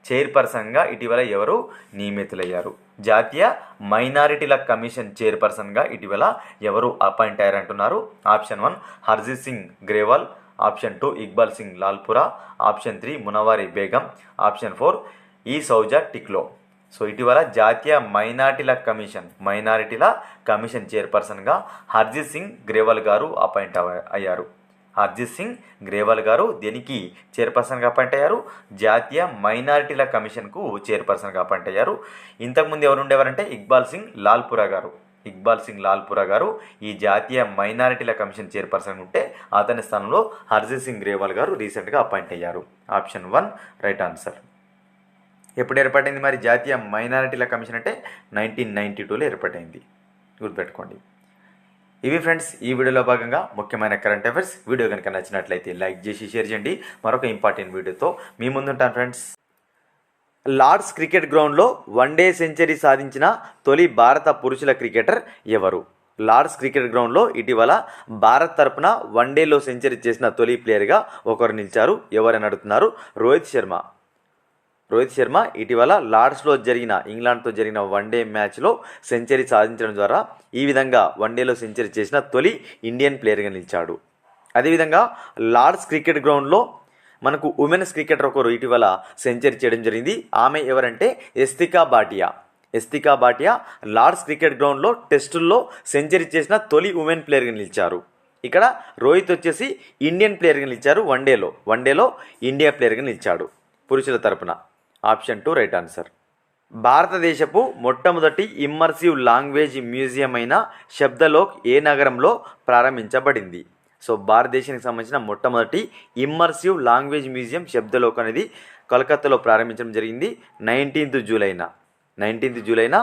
చైర్పర్సన్గా ఇటీవల ఎవరు నియమితులయ్యారు? జాతీయ మైనారిటీల కమిషన్ చైర్పర్సన్గా ఇటీవల ఎవరు అపాయింట్ అయ్యారంటున్నారు. Option 1 Harjeet Singh Grewal, option 2 Iqbal Singh Lalpura, option 3 Munawari Begum, option 4 E Souza టిక్లో. So ఇటీవల జాతీయ మైనారిటీల కమిషన్ చైర్పర్సన్గా హర్జీత్ సింగ్ గ్రేవాల్ గారు అపాయింట్ అయ్యారు. హర్జీత్ సింగ్ గ్రేవాల్ గారు దేనికి చైర్పర్సన్గా అపాయింట్ అయ్యారు? జాతీయ మైనారిటీల కమిషన్కు చైర్పర్సన్గా అపాయింట్ అయ్యారు. ఇంతకుముందు ఎవరు ఉండేవారంటే ఇక్బాల్ సింగ్ లాల్పురా గారు ఈ జాతీయ మైనారిటీల కమిషన్ చైర్పర్సన్ ఉంటే అతని స్థానంలో హర్జీత్ సింగ్ గ్రేవాల్ గారు రీసెంట్గా అపాయింట్ అయ్యారు. Option 1 right answer. ఎప్పుడు ఏర్పడింది మరి జాతీయ మైనారిటీల కమిషన్ అంటే 1992లో ఏర్పడింది, గుర్తుపెట్టుకోండి. ఇవి ఫ్రెండ్స్ ఈ వీడియోలో భాగంగా ముఖ్యమైన కరెంట్ అఫైర్స్. వీడియో కనుక నచ్చినట్లయితే లైక్ చేసి షేర్ చేయండి. మరొక ఇంపార్టెంట్ వీడియోతో మీ ముందుంటాను ఫ్రెండ్స్. లార్డ్స్ క్రికెట్ గ్రౌండ్లో వన్డే సెంచరీ సాధించిన తొలి భారత పురుషుల క్రికెటర్ ఎవరు? లార్డ్స్ క్రికెట్ గ్రౌండ్లో ఇటీవల భారత్ తరపున వన్డేలో సెంచరీ చేసిన తొలి ప్లేయర్గా ఒకరు నిలిచారు. ఎవరని అడుగుతున్నారు. రోహిత్ శర్మ ఇటీవల లార్డ్స్లో ఇంగ్లాండ్తో జరిగిన వన్డే మ్యాచ్లో సెంచరీ సాధించడం ద్వారా ఈ విధంగా వన్డేలో సెంచరీ చేసిన తొలి ఇండియన్ ప్లేయర్గా నిలిచాడు. అదేవిధంగా లార్డ్స్ క్రికెట్ గ్రౌండ్లో మనకు ఉమెన్స్ క్రికెటర్ ఒకరు ఇటీవల సెంచరీ చేయడం జరిగింది. ఆమె ఎవరంటే ఎస్తికా భాటియా లార్డ్స్ క్రికెట్ గ్రౌండ్లో టెస్టుల్లో సెంచరీ చేసిన తొలి ఉమెన్ ప్లేయర్గా నిలిచారు. ఇక్కడ రోహిత్ వచ్చేసి ఇండియన్ ప్లేయర్గా నిలిచారు. వన్డేలో ఇండియా ప్లేయర్గా నిలిచాడు పురుషుల తరపున. Option 2 right answer. భారతదేశపు మొట్టమొదటి ఇమ్మర్సివ్ లాంగ్వేజ్ మ్యూజియం అయిన శబ్దలోక్ ఏ నగరంలో ప్రారంభించబడింది? సో భారతదేశానికి సంబంధించిన మొట్టమొదటి ఇమ్మర్సివ్ లాంగ్వేజ్ మ్యూజియం శబ్దలోక్ అనేది కలకత్తాలో ప్రారంభించడం జరిగింది. 19th జూలైన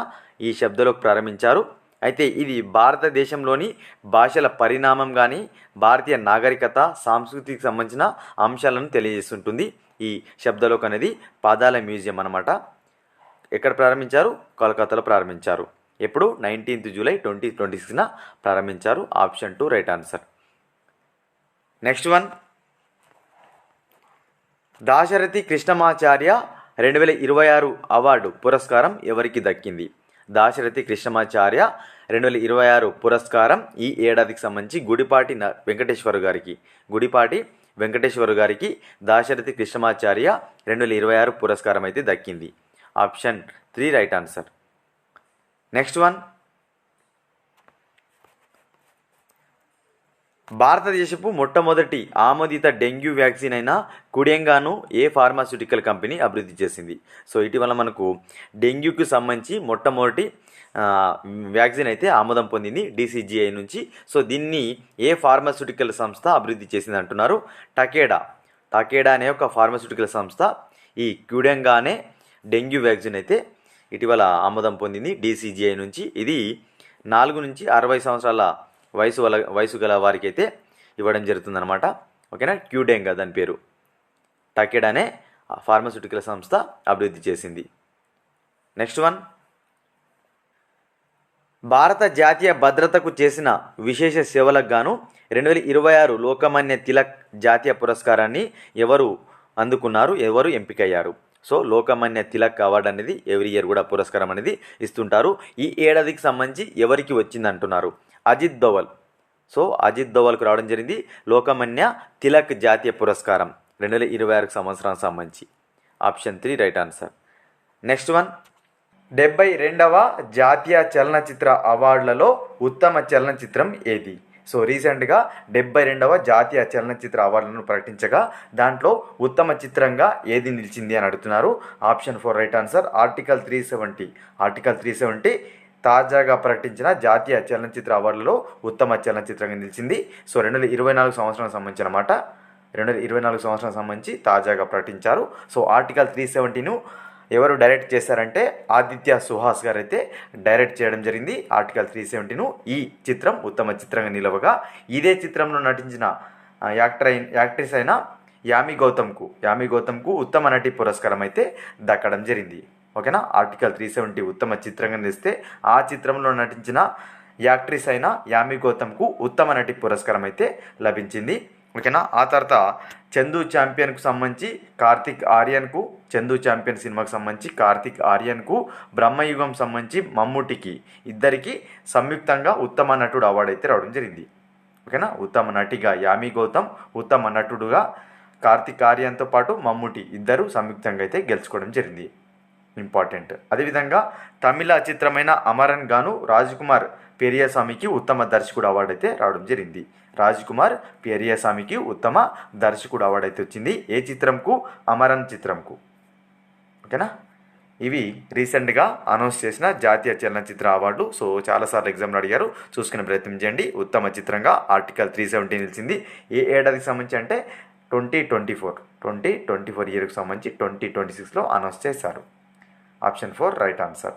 ఈ శబ్దలోక్ ప్రారంభించారు. అయితే ఇది భారతదేశంలోని భాషల పరిణామం కానీ భారతీయ నాగరికత సంస్కృతికి సంబంధించిన అంశాలను తెలియజేస్తుంటుంది. ఈ శబ్దలోక్ అనేది పాదాల మ్యూజియం అన్నమాట. ఎక్కడ ప్రారంభించారు? కోల్కతాలో ప్రారంభించారు. ఎప్పుడు? 19th జూలై 2026న ప్రారంభించారు. Option 2 right answer. Next one, Dasarathi Krishnamacharya 2026 award పురస్కారం ఎవరికి దక్కింది? దాశరథి కృష్ణమాచార్య 2026 పురస్కారం ఈ ఏడాదికి సంబంధించి గుడిపాటి వెంకటేశ్వర గారికి దాశరథి కృష్ణమాచార్య 2026 పురస్కారం అయితే దక్కింది. Option 3 right answer. Next one, భారతదేశపు మొట్టమొదటి ఆమోదిత డెంగ్యూ వ్యాక్సిన్ అయిన కుడెంగాను ఏ ఫార్మాస్యూటికల్ కంపెనీ అభివృద్ధి చేసింది? సో ఇటీవల మనకు డెంగ్యూకి సంబంధించి మొట్టమొదటి వ్యాక్సిన్ అయితే ఆమోదం పొందింది DCGI నుంచి. సో దీన్ని ఏ ఫార్మాస్యూటికల్ సంస్థ అభివృద్ధి చేసింది అంటున్నారు? టకేడా అనే ఒక ఫార్మాస్యూటికల్ సంస్థ ఈ కుడెంగా అనే డెంగ్యూ వ్యాక్సిన్ అయితే ఇటీవల ఆమోదం పొందింది DCGI నుంచి. ఇది 4 నుంచి 60 సంవత్సరాల వయసు గల వారికి అయితే ఇవ్వడం జరుగుతుందన్నమాట. ఓకేనా, క్యూడెంగా దాని పేరు. టకేడా అనే ఫార్మాస్యూటికల్ సంస్థ అభివృద్ధి చేసింది. నెక్స్ట్ వన్, భారత జాతీయ భద్రతకు చేసిన విశేష సేవలకు గాను 2026 లోకమాన్య తిలక్ జాతీయ పురస్కారాన్ని ఎవరు అందుకున్నారు, ఎవరు ఎంపికయ్యారు? సో లోకమాన్య తిలక్ అవార్డు అనేది ఎవ్రీ ఇయర్ కూడా పురస్కారం అనేది ఇస్తుంటారు. ఈ ఏడాదికి సంబంధించి ఎవరికి వచ్చింది అంటున్నారు? అజిత్ దోవల్. సో అజిత్ దోవల్కు రావడం జరిగింది లోకమాన్య తిలక్ జాతీయ పురస్కారం 2026 సంవత్సరానికి సంబంధించి. Option 3 right answer. Next one, 72వ జాతీయ చలనచిత్ర అవార్డులలో ఉత్తమ చలనచిత్రం ఏది? సో రీసెంట్గా 72వ జాతీయ చలనచిత్ర అవార్డులను ప్రకటించగా దాంట్లో ఉత్తమ చిత్రంగా ఏది నిలిచింది అని అడుగుతున్నారు. Option 4 right answer. ఆర్టికల్ 370 తాజాగా ప్రకటించిన జాతీయ చలనచిత్ర అవార్డులలో ఉత్తమ చలనచిత్రంగా నిలిచింది. సో 2024 సంవత్సరానికి సంబంధించి అన్నమాట. 2024 సంవత్సరానికి సంబంధించి తాజాగా ప్రకటించారు. సో ఆర్టికల్ 370ను ఎవరు డైరెక్ట్ చేశారంటే ఆదిత్య సుహాస్ గారు అయితే డైరెక్ట్ చేయడం జరిగింది ఆర్టికల్ 370ను. ఈ చిత్రం ఉత్తమ చిత్రంగా నిలవగా ఇదే చిత్రంలో నటించిన యాక్ట్రెస్ అయిన యామి గౌతమ్కు ఉత్తమ నటి పురస్కారం అయితే దక్కడం జరిగింది. ఓకేనా, ఆర్టికల్ 370 ఉత్తమ చిత్రంగా నిలిస్తే ఆ చిత్రంలో నటించిన యాక్ట్రెస్ అయిన యామి గౌతమ్కు ఉత్తమ నటి పురస్కారం అయితే లభించింది. ఓకేనా, ఆ తర్వాత చందు ఛాంపియన్కు సంబంధించి చందు ఛాంపియన్ సినిమాకు సంబంధించి కార్తిక్ ఆర్యన్కు, బ్రహ్మయుగం సంబంధించి మమ్ముటికి ఇద్దరికి సంయుక్తంగా ఉత్తమ నటుడు అవార్డు అయితే రావడం జరిగింది. ఓకేనా, ఉత్తమ నటిగా యామి గౌతమ్, ఉత్తమ నటుడుగా కార్తిక్ ఆర్యన్తో పాటు మమ్ముటి ఇద్దరు సంయుక్తంగా అయితే గెలుచుకోవడం జరిగింది. ఇంపార్టెంట్. అదేవిధంగా తమిళ చిత్రమైన అమరన్ గాను రాజ్కుమార్ పెరియస్వామికి ఉత్తమ దర్శకుడు అవార్డు అయితే రావడం జరిగింది. రాజ్కుమార్ పెరియస్వామికి ఉత్తమ దర్శకుడు అవార్డు అయితే వచ్చింది. ఏ చిత్రంకు? అమరన్ చిత్రంకు. ఓకేనా, ఇవి రీసెంట్గా అనౌన్స్ చేసిన జాతీయ చలనచిత్ర అవార్డులు. సో చాలాసార్లు ఎగ్జామ్లో అడిగారు, చూసుకునే ప్రయత్నం చేయండి. ఉత్తమ చిత్రంగా ఆర్టికల్ 370 నిలిచింది. ఏ ఏడాదికి సంబంధించి అంటే 2024 ఇయర్కి సంబంధించి 2026లో అనౌన్స్ చేశారు. Option 4 right answer.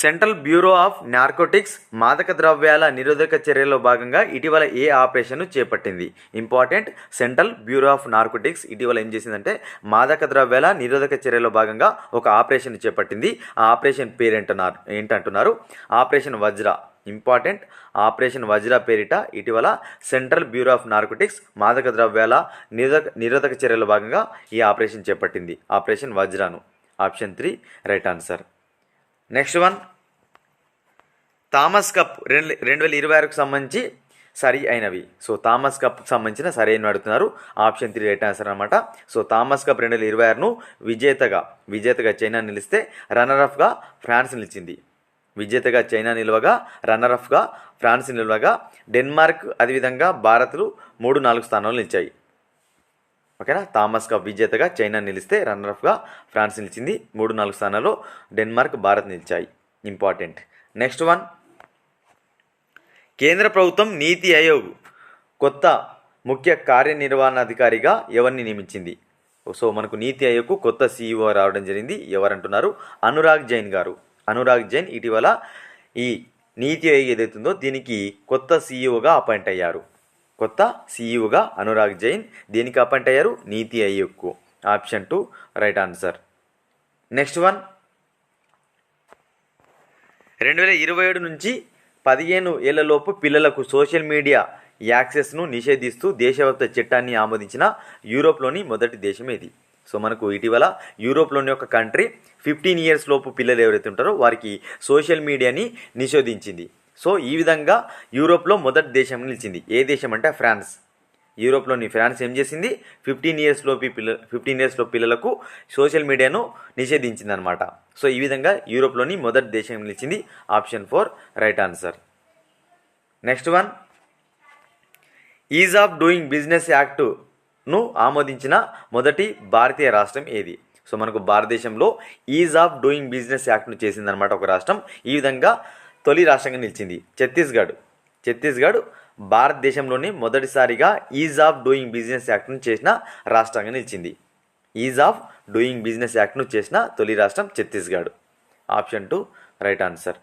Central bureau of narcotics మాదక ద్రవ్యాల నిరోధక చర్యలో భాగంగా ఇటీవల ఏ ఆపరేషన్ చేపట్టింది? Important. Central bureau of narcotics ఇటీవల ఏం చేసిందంటే మాదక ద్రవ్యాల నిరోధక చర్యలో భాగంగా ఒక ఆపరేషన్ చేపట్టింది. ఆ ఆపరేషన్ పేరు ఏంటంటున్నారు? ఆపరేషన్ వజ్ర. ఇంపార్టెంట్. ఆపరేషన్ వజ్ర పేరిట ఇటీవల సెంట్రల్ బ్యూరో ఆఫ్ నార్కోటిక్స్ మాదక ద్రవ్యాల నిరోధక చర్యలో భాగంగా ఈ ఆపరేషన్ చేపట్టింది. ఆపరేషన్ వజ్రాను. Option 3 right answer. Next one, Thomas cup 2026కు సంబంధించి సరి అయినవి. సో థామస్ కప్కి సంబంధించిన సరి అయినవి అడుగుతున్నారు. ఆప్షన్ 3 రైట్ ఆన్సర్ అనమాట. సో థామస్ కప్ 2026ను విజేతగా చైనా నిలిస్తే రన్నర్అప్గా ఫ్రాన్స్ నిలిచింది. విజేతగా చైనా నిలవగా రన్నర్అప్గా ఫ్రాన్స్ నిలవగా డెన్మార్క్ అదేవిధంగా భారత్లు 3-4 స్థానాలు నిలిచాయి. ఓకేనా, థామస్ కప్ విజేతగా చైనా నిలిస్తే రన్నర్అప్గా ఫ్రాన్స్ నిలిచింది. 3-4 స్థానాల్లో డెన్మార్క్, భారత్ నిలిచాయి. ఇంపార్టెంట్. నెక్స్ట్ వన్, కేంద్ర ప్రభుత్వం నీతి ఆయోగ్ కొత్త ముఖ్య కార్యనిర్వహణాధికారిగా ఎవరిని నియమించింది? సో మనకు నీతి ఆయోగ్కు కొత్త CEO రావడం జరిగింది. ఎవరంటున్నారు? అనురాగ్ జైన్ గారు. అనురాగ్ జైన్ ఇటీవల ఈ నీతి ఆయోగ్ ఏదైతుందో దీనికి కొత్త CEOగా అపాయింట్ అయ్యారు. కొత్త CEOగా అనురాగ్ జైన్ దేనికి అపాయింట్ అయ్యారు? నీతి ఆయోగ్కు. Option 2 right answer. Next one, 2027 నుంచి 15 ఏళ్లలోపు పిల్లలకు సోషల్ మీడియా యాక్సెస్ను నిషేధిస్తూ దేశవ్యాప్త చట్టాన్ని ఆమోదించిన యూరోప్లోని మొదటి దేశం ఏది? సో మనకు ఇటీవల యూరోప్లోని ఒక కంట్రీ 15 ఇయర్స్ లోపు పిల్లలు ఎవరైతే ఉంటారో వారికి సోషల్ మీడియాని నిషేధించింది. సో ఈ విధంగా యూరోప్లో మొదటి దేశం నిలిచింది. ఏ దేశం అంటే ఫ్రాన్స్. యూరోప్లోని ఫ్రాన్స్ ఏం చేసింది, 15 ఇయర్స్ లోపు పిల్లలకు సోషల్ మీడియాను నిషేధించింది అనమాట. సో ఈ విధంగా యూరోప్లోని మొదటి దేశం నిలిచింది. Option 4 right answer. Next one, ease of doing business యాక్ట్ను ఆమోదించిన మొదటి భారతీయ రాష్ట్రం ఏది? సో మనకు భారతదేశంలో ఈజ్ ఆఫ్ డూయింగ్ బిజినెస్ యాక్ట్ను చేసిందనమాట ఒక రాష్ట్రం. ఈ విధంగా తొలి రాష్ట్రంగా నిలిచింది ఛత్తీస్గఢ్ భారతదేశంలోని మొదటిసారిగా ఈజ్ ఆఫ్ డూయింగ్ బిజినెస్ యాక్ట్ను చేసిన రాష్ట్రంగా నిలిచింది. ఈజ్ ఆఫ్ డూయింగ్ బిజినెస్ యాక్ట్ను చేసిన తొలి రాష్ట్రం Chhattisgarh. Option 2 right answer.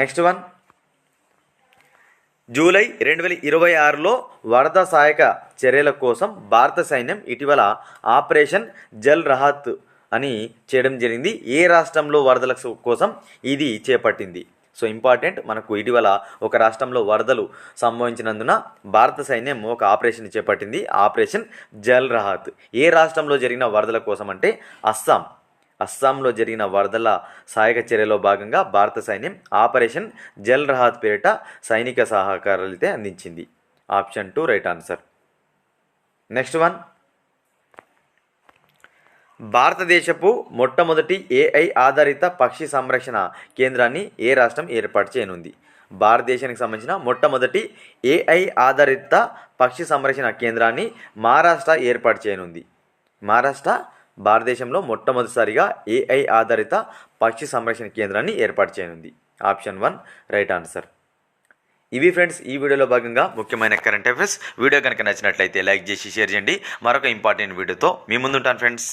Next one, July 2026లో వరద సహాయక చర్యల కోసం భారత సైన్యం ఇటీవల ఆపరేషన్ జల్ రహత్ అని చేయడం జరిగింది. ఏ రాష్ట్రంలో వరదల కోసం ఇది చేపట్టింది? సో ఇంపార్టెంట్, మనకు ఇటీవల ఒక రాష్ట్రంలో వరదలు సంభవించినందున భారత సైన్యం ఒక ఆపరేషన్ చేపట్టింది, ఆపరేషన్ జల్ రహత్. ఏ రాష్ట్రంలో జరిగిన వరదల కోసం అంటే అస్సాంలో జరిగిన వరదల సహాయక చర్యలో భాగంగా భారత సైన్యం ఆపరేషన్ జల్ రహత్ పేరిట సైనిక సహకారాలు అయితే అందించింది. Option 2 right answer. Next one, భారతదేశపు మొట్టమొదటి AI ఆధారిత పక్షి సంరక్షణ కేంద్రాన్ని ఏ రాష్ట్రం ఏర్పాటు చేయనుంది? భారతదేశానికి సంబంధించిన మొట్టమొదటి AI ఆధారిత పక్షి సంరక్షణ కేంద్రాన్ని మహారాష్ట్ర ఏర్పాటు చేయనుంది. మహారాష్ట్ర భారతదేశంలో మొట్టమొదటిసారిగా AI ఆధారిత పక్షి సంరక్షణ కేంద్రాన్ని ఏర్పాటు చేయనుంది. Option 1 right answer. ఇవి ఫ్రెండ్స్ ఈ వీడియోలో భాగంగా ముఖ్యమైన కరెంట్ అఫైర్స్. వీడియో కనుక నచ్చినట్లయితే లైక్ చేసి షేర్ చేయండి. మరొక ఇంపార్టెంట్ వీడియోతో మీ ముందుంటాను ఫ్రెండ్స్.